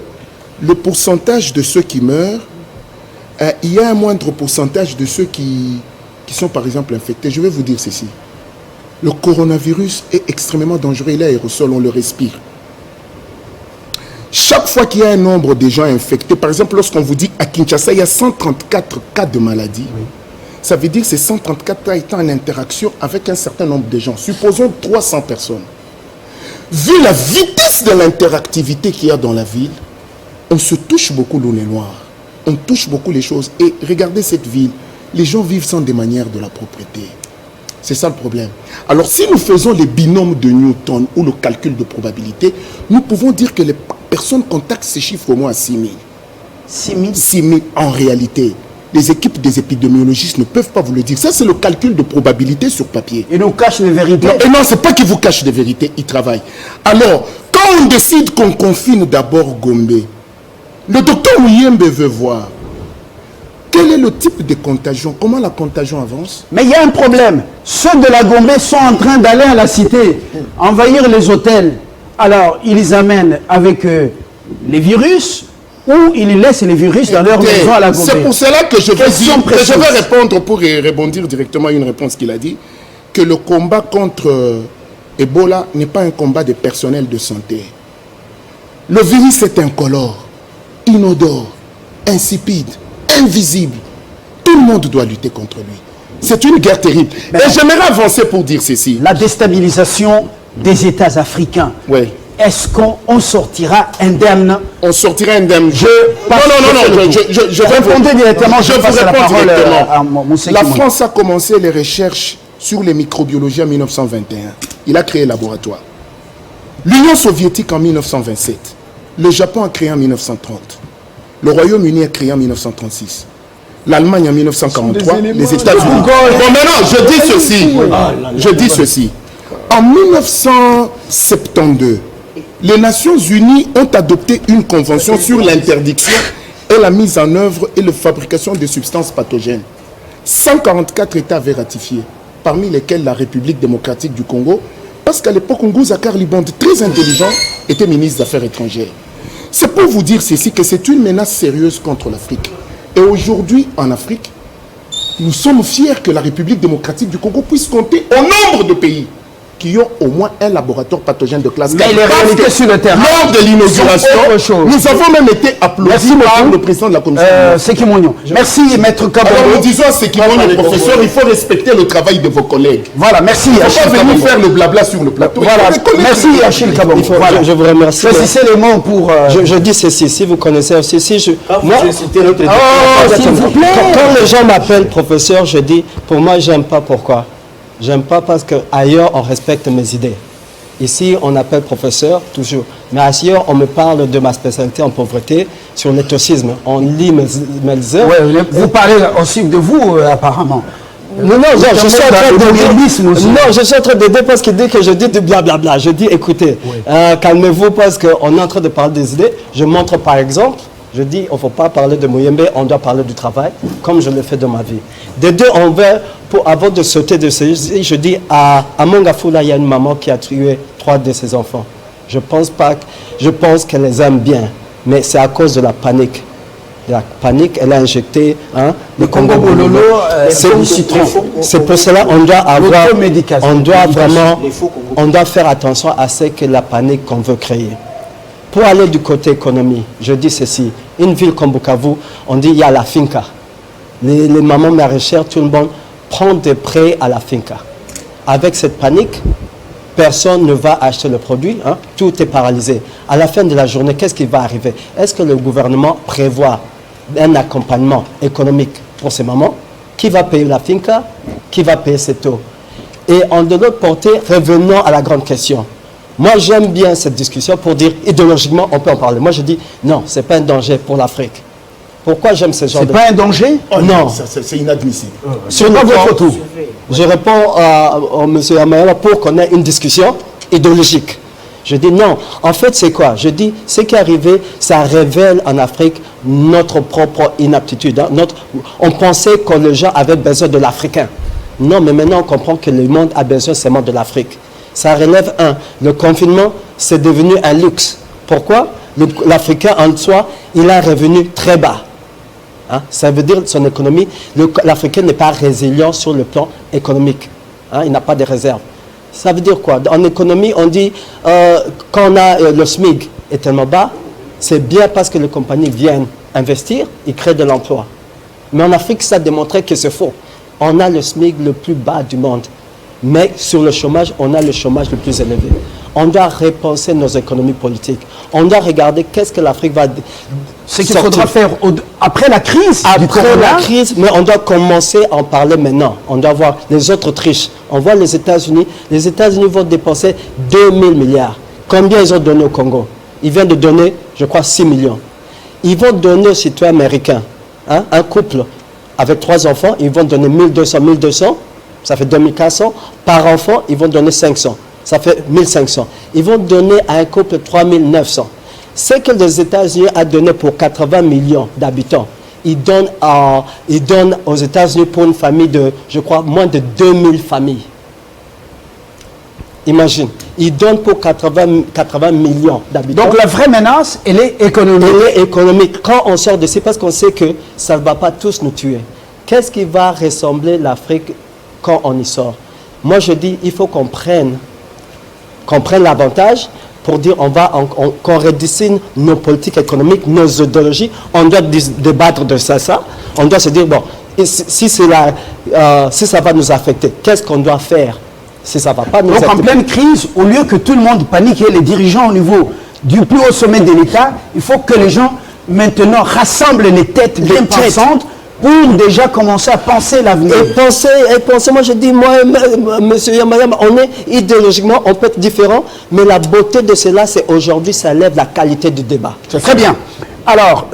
le pourcentage de ceux qui meurent, il y a un moindre pourcentage de ceux qui sont par exemple infectés. Je vais vous dire ceci. Le coronavirus est extrêmement dangereux. Il est aérosol, on le respire. chaque fois qu'il y a un nombre de gens infectés, par exemple, lorsqu'on vous dit à Kinshasa, il y a 134 cas de maladie, ça veut dire que ces 134 cas étant en interaction avec un certain nombre de gens. Supposons 300 personnes. Vu la vitesse de l'interactivité qu'il y a dans la ville, on se touche beaucoup l'eau noir. On touche beaucoup les choses. Et regardez cette ville. Les gens vivent sans des manières de la propreté. C'est ça le problème. Alors si nous faisons les binômes de Newton ou le calcul de probabilité, nous pouvons dire que les personnes contactent ces chiffres au moins à 6 000. 6 000. 6 000 en réalité. Les équipes des épidémiologistes ne peuvent pas vous le dire. Ça, c'est le calcul de probabilité sur papier. Ils nous cachent les vérités. Non, et non, c'est pas qu'ils vous cachent des vérités, ils travaillent. Alors, quand on décide qu'on confine d'abord Gombe, le docteur Muyembe veut voir quel est le type de contagion, comment la contagion avance. Mais il y a un problème. Ceux de la Gombe sont en train d'aller à la cité, envahir les hôtels. Alors, ils les amènent avec les virus ou ils laissent les virus dans leur maison à la Gombe. C'est pour cela que je vais, Question précise. je vais répondre pour rebondir directement à une réponse qu'il a dit, que le combat contre Ebola n'est pas un combat de personnel de santé. Le virus est incolore, inodore, insipide, invisible. Tout le monde doit lutter contre lui. C'est une guerre terrible. Mais et j'aimerais avancer pour dire ceci. La déstabilisation des États africains. Oui. Est-ce qu'on sortira indemne? On sortira indemne. Je répondais directement. Je vous passe la réponds parole directement. à Moussé La Kimono. France a commencé les recherches sur les microbiologies en 1921. Il a créé un laboratoire. L'Union soviétique en 1927. Le Japon a créé en 1930. Le Royaume-Uni a créé en 1936. L'Allemagne en 1943. Les États-Unis. Bon, maintenant, je dis ceci. Je dis ceci. En 1972, les Nations Unies ont adopté une convention sur l'interdiction et la mise en œuvre et la fabrication de substances pathogènes. 144 États avaient ratifié, parmi lesquels la République démocratique du Congo, parce qu'à l'époque, Nguza Karlibonde, très intelligent, était ministre des Affaires étrangères. C'est pour vous dire ceci, que c'est une menace sérieuse contre l'Afrique. Et aujourd'hui, en Afrique, nous sommes fiers que la République démocratique du Congo puisse compter au nombre de pays qui ont au moins un laboratoire pathogène de classe 4. Mais les réalités sur le terrain. Lors de l'inauguration, sont autre chose. nous avons même été applaudis Merci par beaucoup. le président de la commission. C'est Kimono. Merci, Maître Kabongo. Alors nous disons à ceux qui vont les professeurs, il faut respecter le travail de vos collègues. Voilà, merci. Il ne faut Achille pas venir Kabongo. faire le blabla sur le plateau. Voilà, Il faut reconnaître merci le- Achille Kabongo. Voilà. Je vous remercie. Choisissez les mots pour... Je dis ceci, si vous connaissez aussi, si je... Moi, j'ai cité notre Oh, s'il vous plaît. Quand les gens m'appellent professeur, je dis, pour moi, j'aime pas. Pourquoi? J'aime pas parce qu'ailleurs, on respecte mes idées. Ici, on appelle professeur, toujours. Mais ailleurs, on me parle de ma spécialité en pauvreté, sur l'éthosisme. On lit mes œuvres. Ouais, vous parlez aussi de vous, apparemment. Non, je suis en train le modernisme aussi. non, je suis en train d'aider parce qu'il dit que je dis du blablabla. Je dis, écoutez, calmez-vous parce qu'on est en train de parler des idées. Je montre par exemple, je dis, il ne faut pas parler de Muyembe, on doit parler du travail, comme je l'ai fait dans ma vie. Des deux, on va, avant de sauter de ce, je dis, à Mongafula, il y a une maman qui a tué 3 de ses enfants. Je pense qu'elle les aime bien, mais c'est à cause de la panique. La panique, elle a injecté le Congo Bololo, c'est du citron. C'est pour cela qu'on doit avoir, L'automédication. on doit vraiment, Les faux Congo. on doit faire attention à ce que la panique qu'on veut créer. Pour aller du côté économie, je dis ceci, une ville comme Bukavu, on dit il y a la finca. Les mamans maraîchères, tout le monde prend des prêts à la finca. Avec cette panique, personne ne va acheter le produit, tout est paralysé. À la fin de la journée, qu'est-ce qui va arriver? Est-ce que le gouvernement prévoit un accompagnement économique pour ces mamans? Qui va payer la finca? Qui va payer ces taux? Et de l'autre côté, revenons à la grande question. Moi, j'aime bien cette discussion pour dire, idéologiquement, on peut en parler. Moi, je dis, non, ce n'est pas un danger pour l'Afrique. Pourquoi j'aime ce genre C'est de... pas un danger? Oh Non. ça, c'est inadmissible. Sur le pas plan- votre tour. Je réponds à M. Amayala pour qu'on ait une discussion idéologique. Je dis non. En fait, c'est quoi? Je dis, ce qui est arrivé, ça révèle en Afrique notre propre inaptitude. On pensait que les gens avaient besoin de l'Africain. Non, mais maintenant, on comprend que le monde a besoin seulement de l'Afrique. Ça relève le confinement, c'est devenu un luxe. Pourquoi? L'Africain en soi, il a un revenu très bas. Ça veut dire son économie, l'Africain n'est pas résilient sur le plan économique. Il n'a pas de réserve. Ça veut dire quoi? En économie, on dit quand on a le SMIC est tellement bas, c'est bien parce que les compagnies viennent investir, ils créent de l'emploi. Mais en Afrique, ça a démontré que c'est faux. On a le SMIC le plus bas du monde. Mais sur le chômage, on a le chômage le plus élevé. On doit repenser nos économies politiques. On doit regarder qu'est-ce que l'Afrique va Ce qu'il faudra faire après la crise du après corona. la crise, mais on doit commencer à en parler maintenant. On doit voir les autres Autriches. On voit les États-Unis. Les États-Unis vont dépenser 2000 milliards. Combien ils ont donné au Congo? Ils viennent de donner, je crois, 6 millions. Ils vont donner aux citoyens américains, hein, un couple avec 3 enfants, ils vont donner 1200, ça fait 2400. Par enfant, ils vont donner 500, ça fait 1500. Ils vont donner à un couple 3900. Ce que les États-Unis ont donné pour 80 millions d'habitants, ils donnent aux États-Unis pour une famille de, je crois, moins de 2000 familles. Imagine, ils donnent pour 80 millions d'habitants. Donc la vraie menace, elle est économique. Elle est économique. Quand on sort de parce qu'on sait que ça ne va pas tous nous tuer. Qu'est-ce qui va ressembler l'Afrique quand on y sort? Moi, je dis, il faut qu'on prenne l'avantage pour dire qu'on redessine nos politiques économiques, nos idéologies. On doit débattre de ça. On doit se dire, bon, si ça va nous affecter, qu'est-ce qu'on doit faire? Si ça va pas nous Donc en pleine crise, au lieu que tout le monde panique et les dirigeants au niveau du plus haut sommet de l'État, il faut que les gens maintenant rassemblent les têtes bien pensantes pour déjà commencer à penser l'avenir. Et penser, moi je dis, moi, monsieur Yamayam, on est idéologiquement, on peut être différent, mais la beauté de cela, c'est aujourd'hui, ça lève la qualité du débat. Très bien. Alors,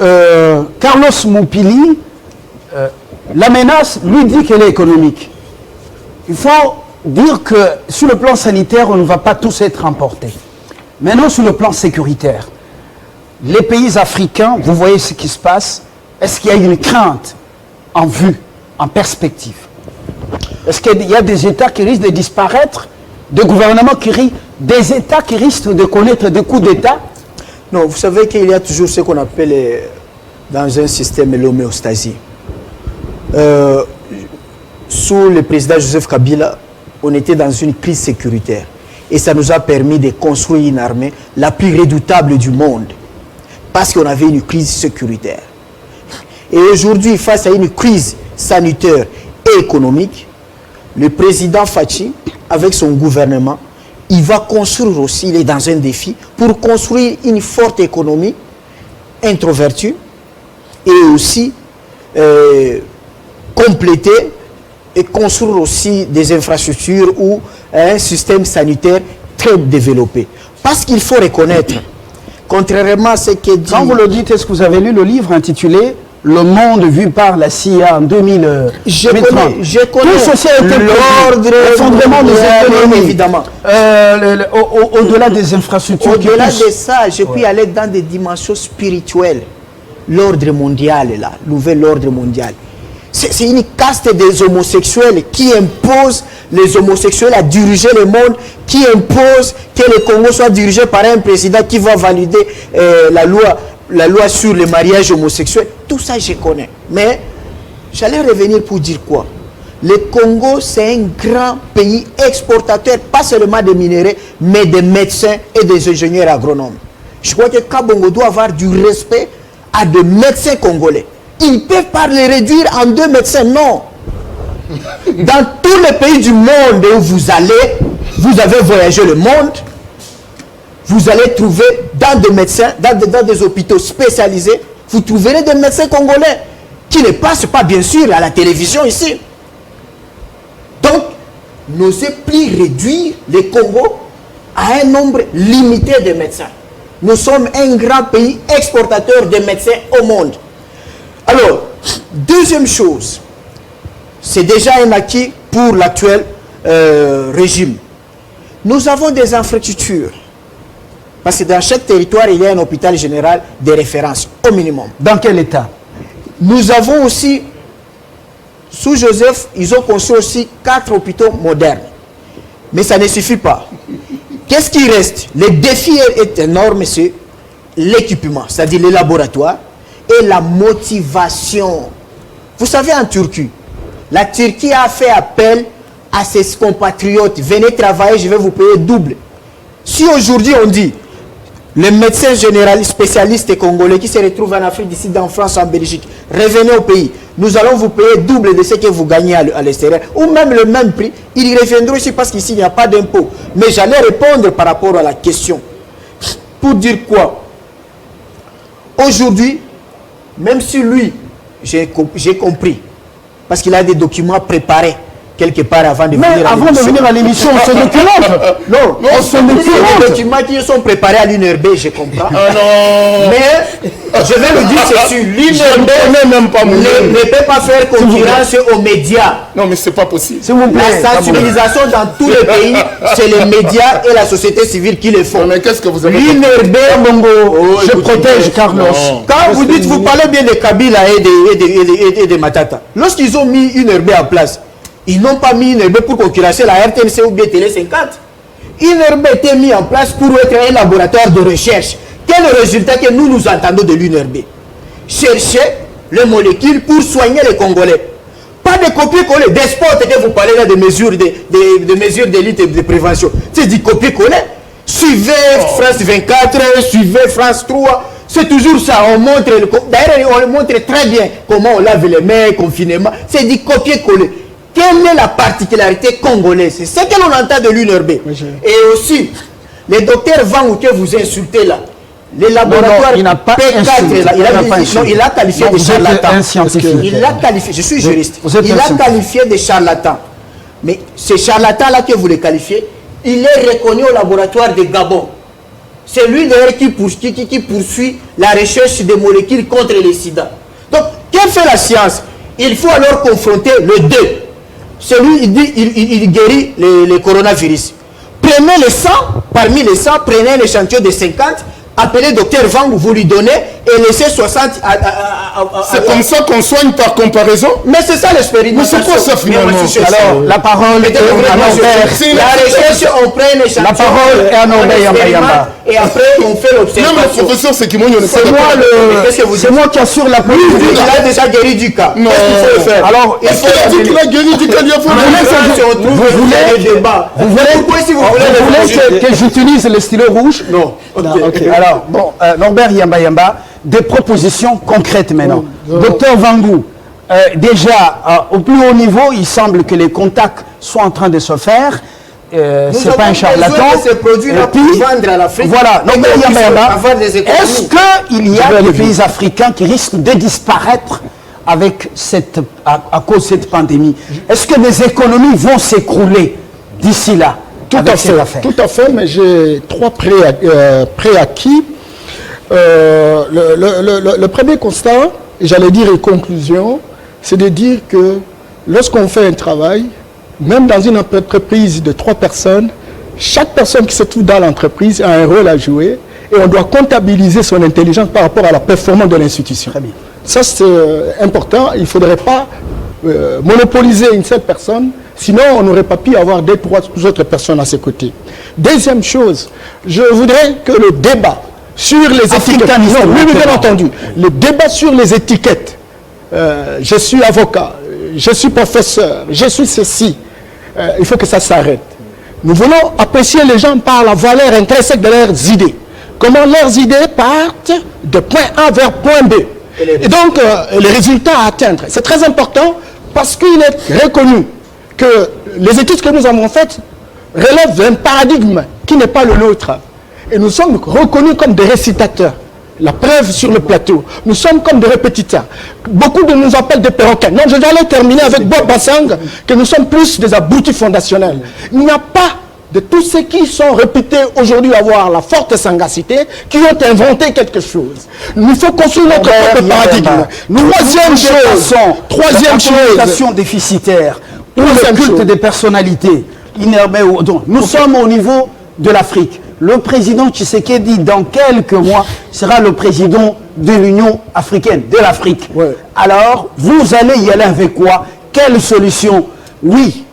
Carlos Moupili, la menace lui dit qu'elle est économique. Il faut dire que sur le plan sanitaire, on ne va pas tous être emportés. Maintenant, sur le plan sécuritaire, les pays africains, vous voyez ce qui se passe, est-ce qu'il y a une crainte en vue, en perspective? Est-ce qu'il y a des États qui risquent de disparaître, des gouvernements des États qui risquent de connaître des coups d'État? Non, vous savez qu'il y a toujours ce qu'on appelle dans un système l'homéostasie. Sous le président Joseph Kabila, on était dans une crise sécuritaire. Et ça nous a permis de construire une armée la plus redoutable du monde. Parce qu'on avait une crise sécuritaire. Et aujourd'hui, face à une crise sanitaire et économique, le président Fachi, avec son gouvernement, il va construire aussi, il est dans un défi, pour construire une forte économie introvertie et aussi compléter et construire aussi des infrastructures ou un système sanitaire très développé. Parce qu'il faut reconnaître, contrairement à ce que dit... Quand vous le dites, est-ce que vous avez lu le livre intitulé « Le monde vu par la CIA en 2030 » Je connais Tout ceci a été l'ordre, le fondement des économies, évidemment. Au-delà des infrastructures. Au-delà de ça, je peux aller dans des dimensions spirituelles. L'ordre mondial est là, nouvel ordre mondial. C'est une caste des homosexuels qui impose les homosexuels à diriger le monde, qui impose que le Congo soit dirigé par un président qui va valider la loi sur le mariage homosexuel. Tout ça, je connais. Mais j'allais revenir pour dire quoi? Le Congo, c'est un grand pays exportateur, pas seulement de minerais, mais de médecins et des ingénieurs agronomes. Je crois que Kabongo doit avoir du respect à des médecins congolais. Ils ne peuvent pas les réduire en 2 médecins, non. Dans tous les pays du monde où vous allez, vous avez voyagé le monde, vous allez trouver dans des médecins, dans des hôpitaux spécialisés, vous trouverez des médecins congolais qui ne passent pas bien sûr à la télévision ici. Donc, n'osez plus réduire le Congo à un nombre limité de médecins. Nous sommes un grand pays exportateur de médecins au monde. Alors, deuxième chose, c'est déjà un acquis pour l'actuel régime. Nous avons des infrastructures. Parce que dans chaque territoire, il y a un hôpital général de référence, au minimum. Dans quel état? Nous avons aussi, sous Joseph, ils ont construit aussi 4 hôpitaux modernes. Mais ça ne suffit pas. Qu'est-ce qui reste? Le défi est énorme, c'est l'équipement, c'est-à-dire les laboratoires et la motivation. Vous savez, en Turquie, la Turquie a fait appel à ses compatriotes. Venez travailler, je vais vous payer double. Si aujourd'hui on dit, les médecins généralistes, spécialistes congolais qui se retrouvent en Afrique d'ici, en France, en Belgique, revenez au pays. Nous allons vous payer double de ce que vous gagnez à l'extérieur, ou même le même prix. Ils reviendront ici parce qu'ici, il n'y a pas d'impôt. Mais j'allais répondre par rapport à la question. Pour dire quoi? Aujourd'hui, même si lui, j'ai compris, parce qu'il a des documents préparés, quelque part avant de venir à l'émission. Mais avant de venir à l'émission, on se documente. Non, on se documente. Les documents qui sont préparés à l'UNRB, je comprends. Ah non. Mais je vais le dire, c'est sûr, l'UNRB ne peut pas faire concurrence aux médias. Non, mais c'est pas possible. La sensibilisation dans tous les pays, c'est les médias et la société civile qui le font. Non, mais qu'est-ce que vous avez... L'UNRB, je protège Carlos. Quand vous dites, vous parlez bien de Kabila et de Matata. Lorsqu'ils ont mis UNRB en place, ils n'ont pas mis UNRB pour concurrencer la RTNC ou bien Télé 50. UNRB était mis en place pour être un laboratoire de recherche. Quel est le résultat que nous entendons de l'UNRB? Chercher les molécules pour soigner les Congolais. Pas de copier-coller. Des spots que vous parlez là de mesures d'élite et de prévention. C'est du copier-coller. Suivez France 24, suivez France 3. C'est toujours ça. On montre, d'ailleurs, on montre très bien comment on lave les mains, confinement. C'est du copier-coller. Quelle est la particularité congolaise? C'est ce que l'on entend de l'UNRB. Et aussi, les docteurs Vangou que vous insultez là, les laboratoires il n'a pas insulté. Il a qualifié de charlatan. Il a qualifié, je suis juriste. Il a qualifié de charlatan. Mais ces charlatans-là que vous les qualifiez, il est reconnu au laboratoire de Gabon. C'est lui d'ailleurs qui poursuit la recherche des molécules contre les sida. Donc, que fait la science? Il faut alors confronter le 2. Celui, il guérit le coronavirus. Prenez le sang, parmi les 100, prenez un échantillon de 50, appelez docteur Vangou, vous lui donnez et laissez 60 C'est comme ça qu'on soigne par comparaison? Mais c'est ça l'expérimentation. Mais c'est quoi ça finalement? Alors, la parole est à Norbert. La recherche, on prend un échantillon. La parole est à Norbert Yamba. Et après, on fait Non, l'observation. mais professeur, c'est qui moi, C'est moi qui assure la police. Il a déjà guéri du cas. Qu'est-ce qu'il faut faire? Alors, il faut... Il a dit qu'il a guéri du cas. Vous voulez que j'utilise le stylo rouge? Non. Okay. Alors, bon, Norbert Yamba, des propositions concrètes maintenant. Docteur Vangou, déjà, au plus haut niveau, il semble que les contacts soient en train de se faire. C'est pas un charlatan. Ces produits-là pour vendre à l'Afrique. Voilà, Norbert Yamba, est-ce qu'il y a des pays africains qui risquent de disparaître avec à cause de cette pandémie? Est-ce que les économies vont s'écrouler d'ici là? Tout à fait, mais j'ai 3 préacquis. Le premier constat, j'allais dire et conclusion, c'est de dire que lorsqu'on fait un travail, même dans une entreprise de 3 personnes, chaque personne qui se trouve dans l'entreprise a un rôle à jouer et on doit comptabiliser son intelligence par rapport à la performance de l'institution. Très bien. Ça, c'est important. Il ne faudrait pas monopoliser une seule personne, sinon on n'aurait pas pu avoir 2-3 autres personnes à ses côtés. Deuxième chose, je voudrais que le débat sur les étiquettes, oui, bien entendu, le débat sur les étiquettes, je suis avocat, je suis professeur, je suis ceci, il faut que ça s'arrête. Nous voulons apprécier les gens par la valeur intrinsèque de leurs idées. Comment leurs idées partent de point A vers point B. Et donc, les résultats à atteindre. C'est très important parce qu'il est reconnu que les études que nous avons faites relèvent d'un paradigme qui n'est pas le nôtre. Et nous sommes reconnus comme des récitateurs. La preuve sur le plateau. Nous sommes comme des répétiteurs. Beaucoup de nous appellent des perroquets. Non, je vais aller terminer avec Bob Bassang, que nous sommes plus des abrutis fondationnels. Il n'y a pas de tous ceux qui sont réputés aujourd'hui avoir la forte sagacité, qui ont inventé quelque chose. Il faut construire notre propre paradigme. Troisième chose, déficitaire, ou le culte des personnalités. Nous sommes au niveau de l'Afrique. Le président Tshisekedi, dans quelques mois, sera le président de l'Union africaine, de l'Afrique. Ouais. Alors, vous allez y aller avec quoi? Quelle solution? Oui,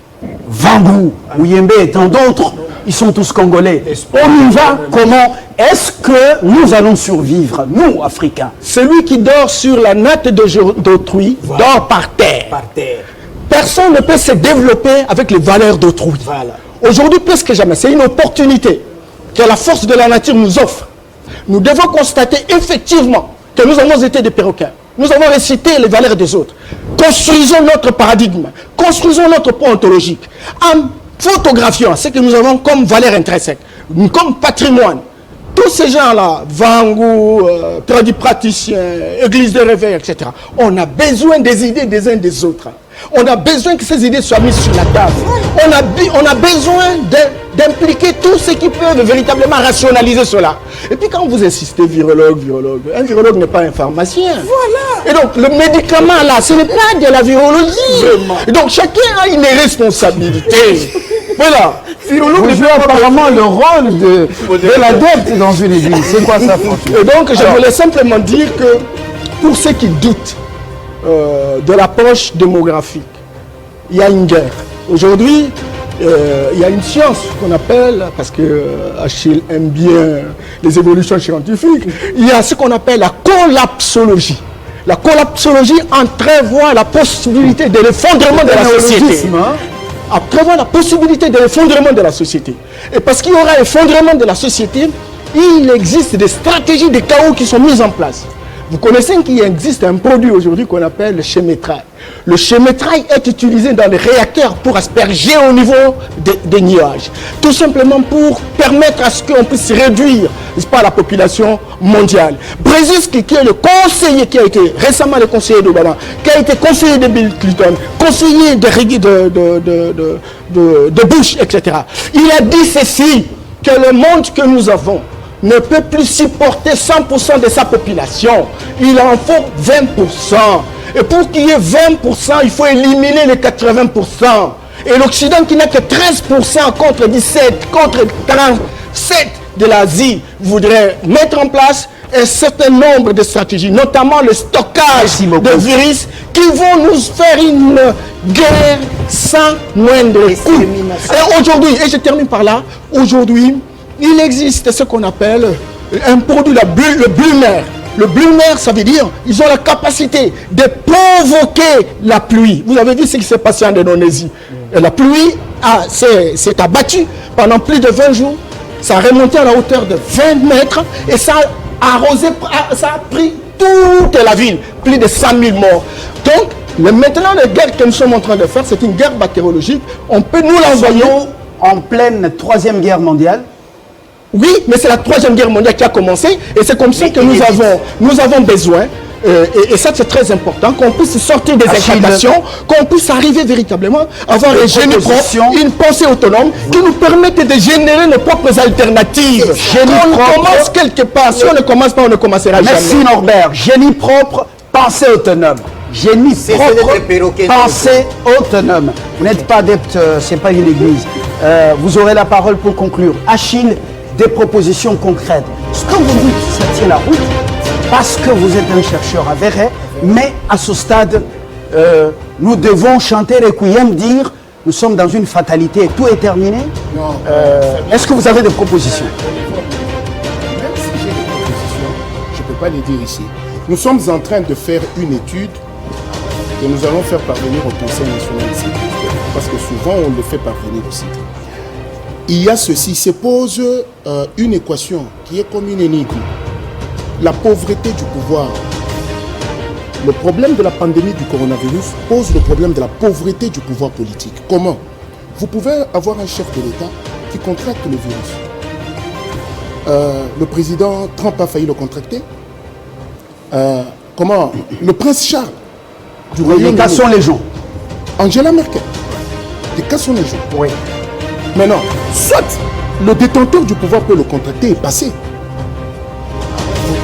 Vangou, Ouyembe et tant d'autres, ils sont tous congolais. On y va comment? Est-ce que nous allons survivre, nous, Africains? Celui qui dort sur la natte d'autrui dort par terre. Personne ne peut se développer avec les valeurs d'autrui. Aujourd'hui, plus que jamais, c'est une opportunité que la force de la nature nous offre nous devons constater effectivement que nous avons été des perroquets. Nous avons récité les valeurs des autres. Construisons notre paradigme, construisons notre point ontologique en photographiant ce que nous avons comme valeur intrinsèque, comme patrimoine. Tous ces gens-là, Vangou, tradipraticiens, église de réveil, etc., on a besoin des idées des uns des autres. On a besoin que ces idées soient mises sur la table. On a besoin d'impliquer tous ceux qui peuvent véritablement rationaliser cela. Et puis quand vous insistez, virologue, un virologue n'est pas un pharmacien. Voilà. Et donc le médicament là, ce n'est pas de la virologie. Vraiment. Et donc chacun a une responsabilité. Voilà. Vous jouez apparemment le rôle de l'adepte dans une église. C'est quoi ça, Francky? Et donc je voulais simplement dire que pour ceux qui doutent de l'approche démographique, il y a une guerre. Aujourd'hui, il y a une science qu'on appelle, parce que Achille aime bien les évolutions scientifiques, il y a ce qu'on appelle la collapsologie. La collapsologie entrevoit la possibilité de l'effondrement de la société. Entrevoit la possibilité de l'effondrement de la société. Et parce qu'il y aura effondrement de la société, il existe des stratégies de chaos qui sont mises en place. Vous connaissez qu'il existe un produit aujourd'hui qu'on appelle le chémétrail. Le chémétrail est utilisé dans les réacteurs pour asperger au niveau des nuages. Tout simplement pour permettre à ce qu'on puisse réduire, n'est-ce pas, la population mondiale. Brzezinski, qui est le conseiller, qui a été récemment le conseiller d'Obama, qui a été conseiller de Bill Clinton, conseiller de Bush, etc. Il a dit ceci, que le monde que nous avons ne peut plus supporter 100% de sa population. Il en faut 20%. Et pour qu'il y ait 20%, il faut éliminer les 80%. Et l'Occident qui n'a que 13% contre 17, contre 37 de l'Asie, voudrait mettre en place un certain nombre de stratégies, notamment le stockage de virus qui vont nous faire une guerre sans moindre coût. Et aujourd'hui, et je termine par là, aujourd'hui, il existe ce qu'on appelle un produit, le bloomer. Le bloomer, ça veut dire ils ont la capacité de provoquer la pluie. Vous avez vu ce qui s'est passé en Indonésie. Et la pluie s'est abattue pendant plus de 20 jours. Ça a remonté à la hauteur de 20 mètres et ça a arrosé, ça a pris toute la ville. Plus de 100 000 morts. Donc, maintenant, la guerre que nous sommes en train de faire, c'est une guerre bactériologique. On peut nous l'envoyer en pleine 3e guerre mondiale. Oui, mais c'est la 3e guerre mondiale qui a commencé et c'est comme ça que nous avons besoin, et ça c'est très important, qu'on puisse sortir des incantations, qu'on puisse arriver véritablement à avoir un génie propre, une pensée autonome qui nous permette de générer nos propres alternatives. On commence quelque part, si on ne commence pas, on ne commencera jamais. Merci Norbert. Génie propre, pensée autonome. Génie propre, pensée autonome. Vous n'êtes pas adepte, c'est pas une église. Vous aurez la parole pour conclure. Achille, des propositions concrètes. Ce que vous dites, ça tient la route parce que vous êtes un chercheur avéré, mais à ce stade, nous devons chanter Requiem, dire nous sommes dans une fatalité et tout est terminé. Est-ce que vous avez des propositions? Même si j'ai des propositions, je ne peux pas les dire ici. Nous sommes en train de faire une étude que nous allons faire parvenir au Conseil national de sécurité, parce que souvent on le fait parvenir aussi. Il y a ceci, se pose une équation qui est comme une énigme. La pauvreté du pouvoir. Le problème de la pandémie du coronavirus pose le problème de la pauvreté du pouvoir politique. Comment? Vous pouvez avoir un chef de l'État qui contracte le virus. Le président Trump a failli le contracter. Le prince Charles du Royaume-Uni. Les cas sont légion. Angela Merkel. Les cas sont légion. Oui. Maintenant, soit le détenteur du pouvoir peut le contracter et passer. Donc,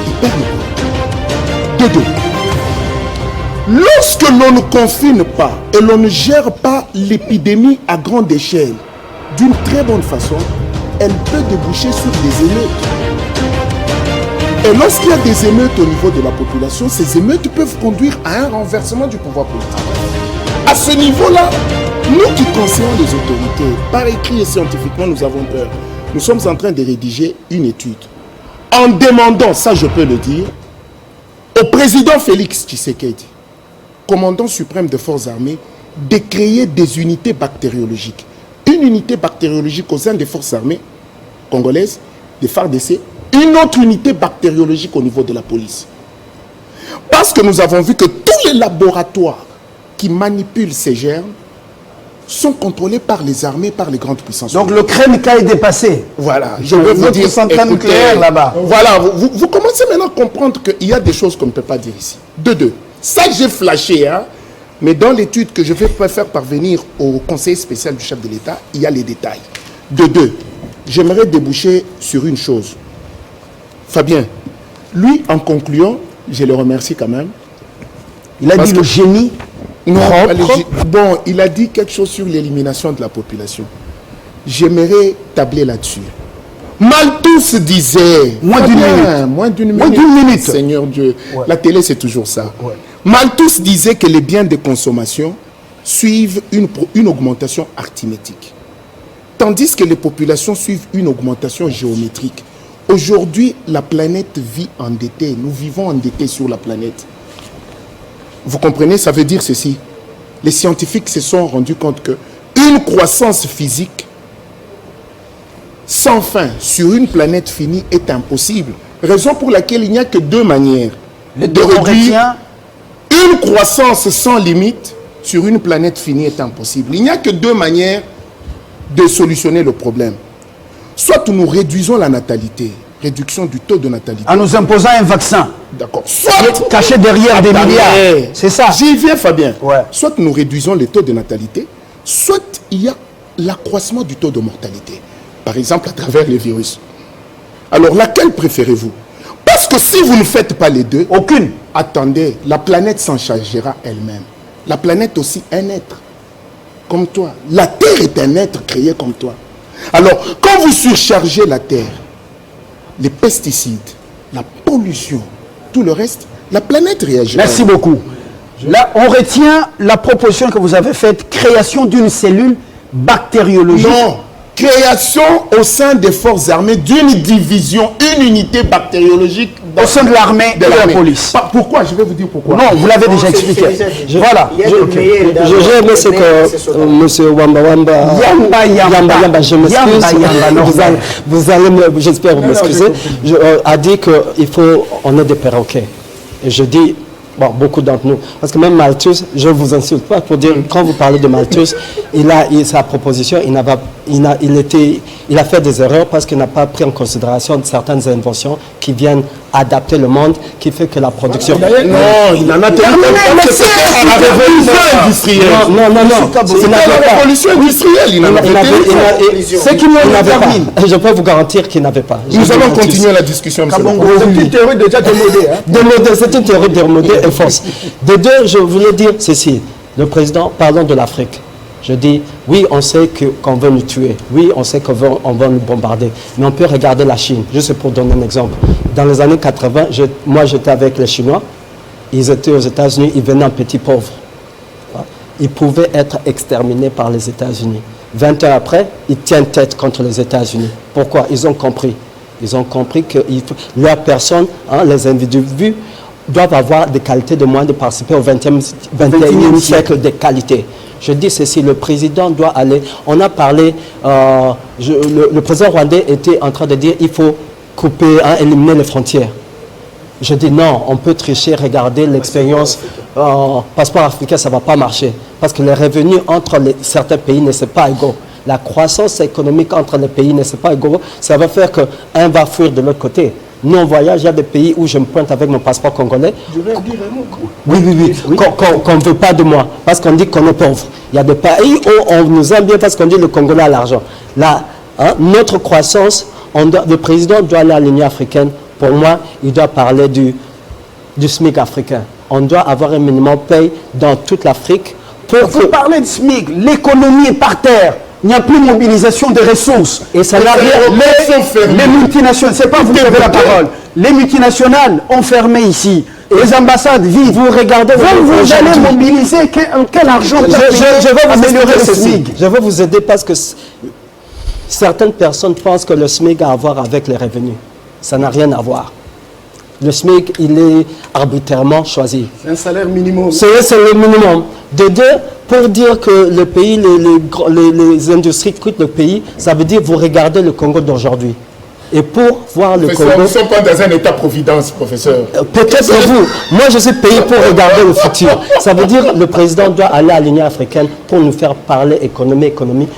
il perd le pouvoir. De deux. Lorsque l'on ne confine pas et l'on ne gère pas l'épidémie à grande échelle d'une très bonne façon, elle peut déboucher sur des émeutes. Et lorsqu'il y a des émeutes au niveau de la population, ces émeutes peuvent conduire à un renversement du pouvoir politique. À ce niveau-là, nous qui conseillons les autorités, par écrit et scientifiquement, nous avons peur. Nous sommes en train de rédiger une étude en demandant, ça je peux le dire, au président Félix Tshisekedi, commandant suprême des forces armées, de créer des unités bactériologiques. Une unité bactériologique au sein des forces armées congolaises, des FARDC, une autre unité bactériologique au niveau de la police. Parce que nous avons vu que tous les laboratoires qui manipulent ces germes sont contrôlés par les armées, par les grandes puissances. Donc le Kremlin est dépassé. Voilà, je veux vous dire, centrale écoutez, nucléaire là-bas. Voilà, vous commencez maintenant à comprendre qu'il y a des choses qu'on ne peut pas dire ici. De deux. Ça, j'ai flashé, hein. Mais dans l'étude que je vais faire parvenir au conseiller spécial du chef de l'État, il y a les détails. De deux, j'aimerais déboucher sur une chose. Fabien, lui, en concluant, je le remercie quand même. Il a dit le génie. Non, propre. bon, il a dit quelque chose sur l'élimination de la population. J'aimerais tabler là-dessus. Malthus disait... Moins d'une minute. Moins d'une minute. Moins d'une minute. Seigneur Dieu, Ouais. la télé c'est toujours ça. Ouais. Malthus disait que les biens de consommation suivent une augmentation arithmétique. Tandis que les populations suivent une augmentation géométrique. Aujourd'hui, la planète vit endettée. Nous vivons endettés sur la planète. Vous comprenez, ça veut dire ceci. Les scientifiques se sont rendus compte que une croissance physique sans fin sur une planète finie est impossible. Raison pour laquelle il n'y a que deux manières Les de deux réduire. chrétiens. Une croissance sans limite sur une planète finie est impossible. Il n'y a que deux manières de solutionner le problème. Soit nous réduisons la natalité, réduction du taux de natalité. En nous imposant un vaccin. D'accord. Qui Soit est caché derrière des Attendez. milliards. C'est ça. J'y viens, Fabien. Ouais. Soit nous réduisons les taux de natalité, soit il y a l'accroissement du taux de mortalité. Par exemple, à travers les virus. Alors, laquelle préférez-vous? Parce que si vous ne faites pas les deux, Aucune. attendez, la planète s'en chargera elle-même. La planète aussi est un être, comme toi. La Terre est un être créé comme toi. Alors, quand vous surchargez la Terre, les pesticides, la pollution, tout le reste, la planète réagira. Merci beaucoup. Là, on retient la proposition que vous avez faite, création d'une cellule bactériologique. Non, création au sein des forces armées d'une division, une unité bactériologique Au sein de l'armée et de la police. Pourquoi? Je vais vous dire pourquoi. Non, vous l'avez déjà expliqué. Voilà. Il y a des meilleurs dans J'ai aimé ce que M. Wamba Wamba, Yamba, je m'excuse, Yamba, vous allez j'espère vous m'excuser, a dit qu'il faut, on est des perroquets. Et je dis, bon, beaucoup d'entre nous, parce que même Malthus, je ne vous insulte pas pour dire, quand vous parlez de Malthus, sa proposition, il a fait des erreurs parce qu'il n'a pas pris en considération certaines inventions qui viennent adapter le monde, qui fait que la production... Non, il en a tenu compte. C'était la révolution industrielle. Non. C'était la révolution industrielle. Il en a tenu compte. Ce qui me termine. Je peux vous garantir qu'il n'avait pas. Nous allons continuer la discussion, monsieur le Kabongo, Président. C'est une théorie déjà démodée. Hein. C'est une théorie démodée et fausse. De deux, je voulais dire ceci. Le président, parlons de l'Afrique. Je dis, oui, on sait qu'on veut nous tuer. Oui, on sait on veut nous bombarder. Mais on peut regarder la Chine. Juste pour donner un exemple. Dans les années 80, moi j'étais avec les Chinois. Ils étaient aux États-Unis, ils venaient en petits pauvres. Ils pouvaient être exterminés par les États-Unis. 20 ans après, ils tiennent tête contre les États-Unis. Pourquoi? Ils ont compris. Ils ont compris que leurs personnes, les individus, doivent avoir des qualités de moyens de participer au 21e siècle des qualités. Je dis ceci, le président doit aller... On a parlé, le président rwandais était en train de dire il faut couper, éliminer les frontières. Je dis non, on peut tricher, regarder l'expérience. Passeport africain, ça ne va pas marcher. Parce que les revenus entre certains pays ne sont pas égaux. La croissance économique entre les pays ne sont pas égaux. Ça va faire qu'un va fuir de l'autre côté. Nous, on voyage, il y a des pays où je me pointe avec mon passeport congolais. Oui. Qu'on ne veut pas de moi, parce qu'on dit qu'on est pauvre. Il y a des pays où on nous aime bien parce qu'on dit le Congolais a l'argent. Là, notre croissance, le président doit aller à l'Union africaine. Pour moi, il doit parler du SMIC africain. On doit avoir un minimum paye dans toute l'Afrique. Vous parlez de SMIC, l'économie est par terre. Il n'y a plus de mobilisation des ressources. Et ça n'a rien. Les multinationales, c'est pas vous qui avez la parole. Les multinationales ont fermé ici. Les ambassades vivent. Vous regardez. Vous allez mobiliser quel argent pour améliorer le SMIC? Je veux vous aider parce que certaines personnes pensent que le SMIC a à voir avec les revenus. Ça n'a rien à voir. Le SMIC, il est arbitrairement choisi. C'est un salaire minimum. C'est le minimum. De deux, pour dire que le pays, les industries quittent le pays, ça veut dire vous regardez le Congo d'aujourd'hui. Et pour voir le Professeur, Congo... nous ne sommes pas dans un état-providence, professeur. Peut-être vous. Moi, je suis payé pour regarder le futur. Ça veut dire que le président doit aller à l'Union africaine pour nous faire parler économie,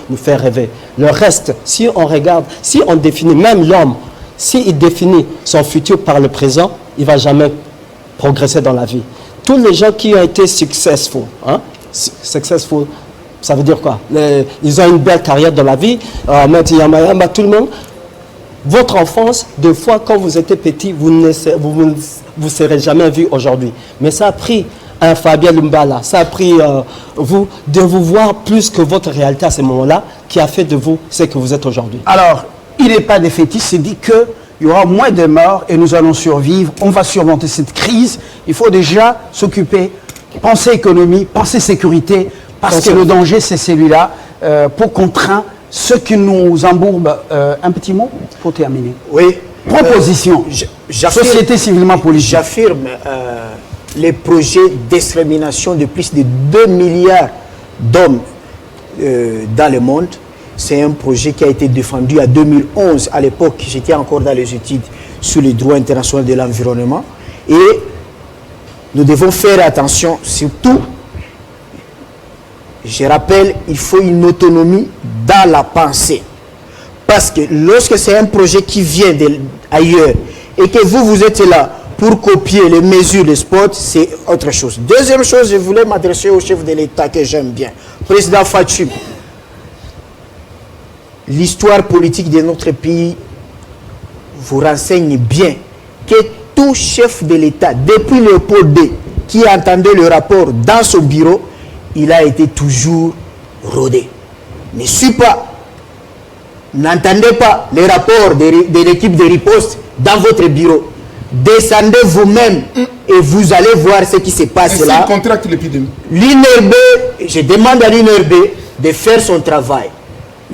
nous faire rêver. Le reste, si on regarde, si on définit, même l'homme, s'il définit son futur par le présent, il ne va jamais progresser dans la vie. Tous les gens qui ont été successful, successful, ça veut dire quoi? Ils ont une belle carrière dans la vie, Maître Yamayama, tout le monde. Votre enfance, des fois, quand vous étiez petit, vous ne serez jamais vu aujourd'hui. Mais ça a pris un Fabien Lumbala, ça a pris vous de vous voir plus que votre réalité à ce moment-là, qui a fait de vous ce que vous êtes aujourd'hui. Alors, il n'est pas défaitiste, il dit qu'il y aura moins de morts et nous allons survivre, on va surmonter cette crise. Il faut déjà s'occuper, penser économie, penser sécurité, parce que le danger, c'est celui-là, pour contraindre ce qui nous embourbe. Un petit mot pour terminer. Oui. Proposition. Société civilement politique. J'affirme les projets d'extermination de plus de 2 milliards d'hommes dans le monde. C'est un projet qui a été défendu en 2011. À l'époque, j'étais encore dans les études sur les droits internationaux de l'environnement. Et nous devons faire attention, surtout, je rappelle, il faut une autonomie dans la pensée. Parce que lorsque c'est un projet qui vient d'ailleurs et que vous êtes là pour copier les mesures, les spots, c'est autre chose. Deuxième chose, je voulais m'adresser au chef de l'État que j'aime bien, président Fatou. L'histoire politique de notre pays vous renseigne bien que tout chef de l'État, depuis Léopold II, qui entendait le rapport dans son bureau, il a été toujours rodé. Ne suis pas, n'entendez pas les rapports de l'équipe de riposte dans votre bureau. Descendez vous-même et vous allez voir ce qui se passe là. Est-ce qu'il contracte l'épidémie? L'INRB, je demande à l'INRB de faire son travail.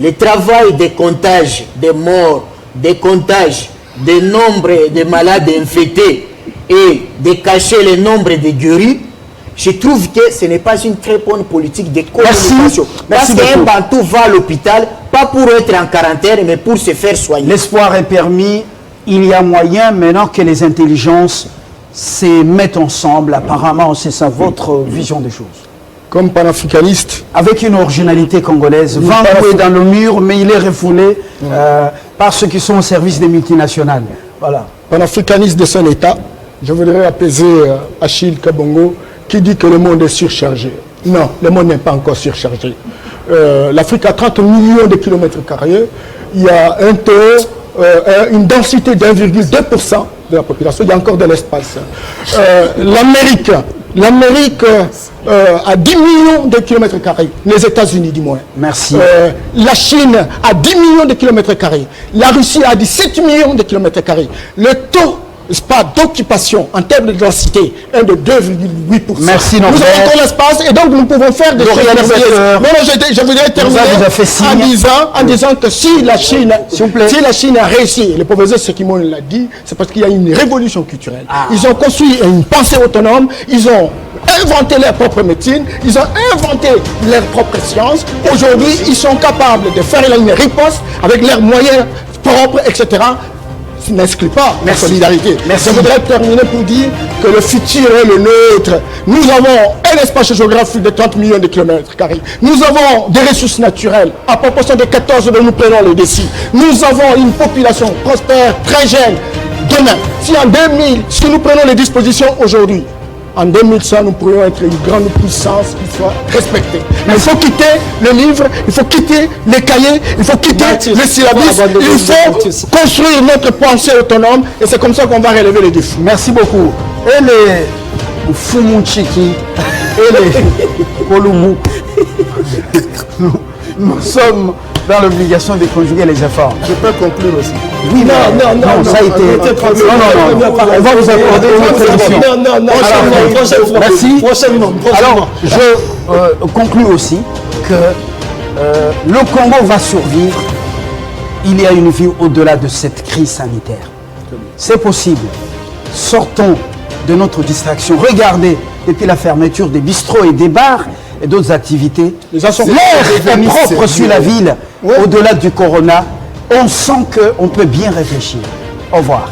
Le travail des comptages, des morts, des comptages, des nombres de malades infectés et de cacher le nombre de guéris, je trouve que ce n'est pas une très bonne politique de communication. Parce qu'un Bantou va à l'hôpital, pas pour être en quarantaine, mais pour se faire soigner. L'espoir est permis. Il y a moyen, maintenant que les intelligences se mettent ensemble. Apparemment, c'est ça votre vision des choses. Comme panafricaniste. Avec une originalité congolaise. Vangou est dans le mur, mais il est refoulé par ceux qui sont au service des multinationales. Voilà. Panafricaniste de son État, je voudrais apaiser Achille Kabongo, qui dit que le monde est surchargé. Non, le monde n'est pas encore surchargé. L'Afrique a 30 millions de kilomètres carrés. Il y a un taux, une densité d'1,2% de la population. Il y a encore de l'espace. L'Amérique a 10 millions de kilomètres carrés. Les États-Unis, du moins. Merci. La Chine a 10 millions de kilomètres carrés. La Russie a 17 millions de kilomètres carrés. Le taux d'occupation en termes de densité est de 2,8%. Merci, Nous avons encore l'espace et donc nous pouvons faire des choses merveilleuses. Je voudrais terminer en disant que si la Chine a réussi, le professeur Sekimon l'a dit, c'est parce qu'il y a une révolution culturelle. Ils ont construit une pensée autonome, ils ont inventé leur propre médecine, ils ont inventé leur propre science. Aujourd'hui, ils sont capables de faire une riposte avec leurs moyens propres, etc. N'inscrit pas la solidarité. Merci. Je voudrais terminer pour dire que le futur est le nôtre. Nous avons un espace géographique de 30 millions de kilomètres carrés. Nous avons des ressources naturelles. À proportion de 14 dont nous prenons le décide. Nous avons une population prospère, très jeune. Demain, si nous prenons les dispositions aujourd'hui, en 2100, nous pourrions être une grande puissance qui soit respectée. Mais il faut quitter le livre, il faut quitter les cahiers, il faut quitter le syllabus, il faut construire notre pensée autonome et c'est comme ça qu'on va relever les défis. Merci beaucoup. Et les Fumunchiki et les Kolumu, nous sommes dans l'obligation de conjuguer les efforts. Je peux conclure aussi. Oui, non, ça a été... Non, on va vous accorder une autre émission. Non, merci. Prochainement. Alors, je conclue aussi que le Congo va survivre. Il y a une vie au-delà de cette crise sanitaire. C'est possible. Sortons de notre distraction. Regardez, depuis la fermeture des bistrots et des bars et d'autres activités, l'air est propre sur la ville, au-delà du corona. on sent qu'on peut bien réfléchir. Au revoir.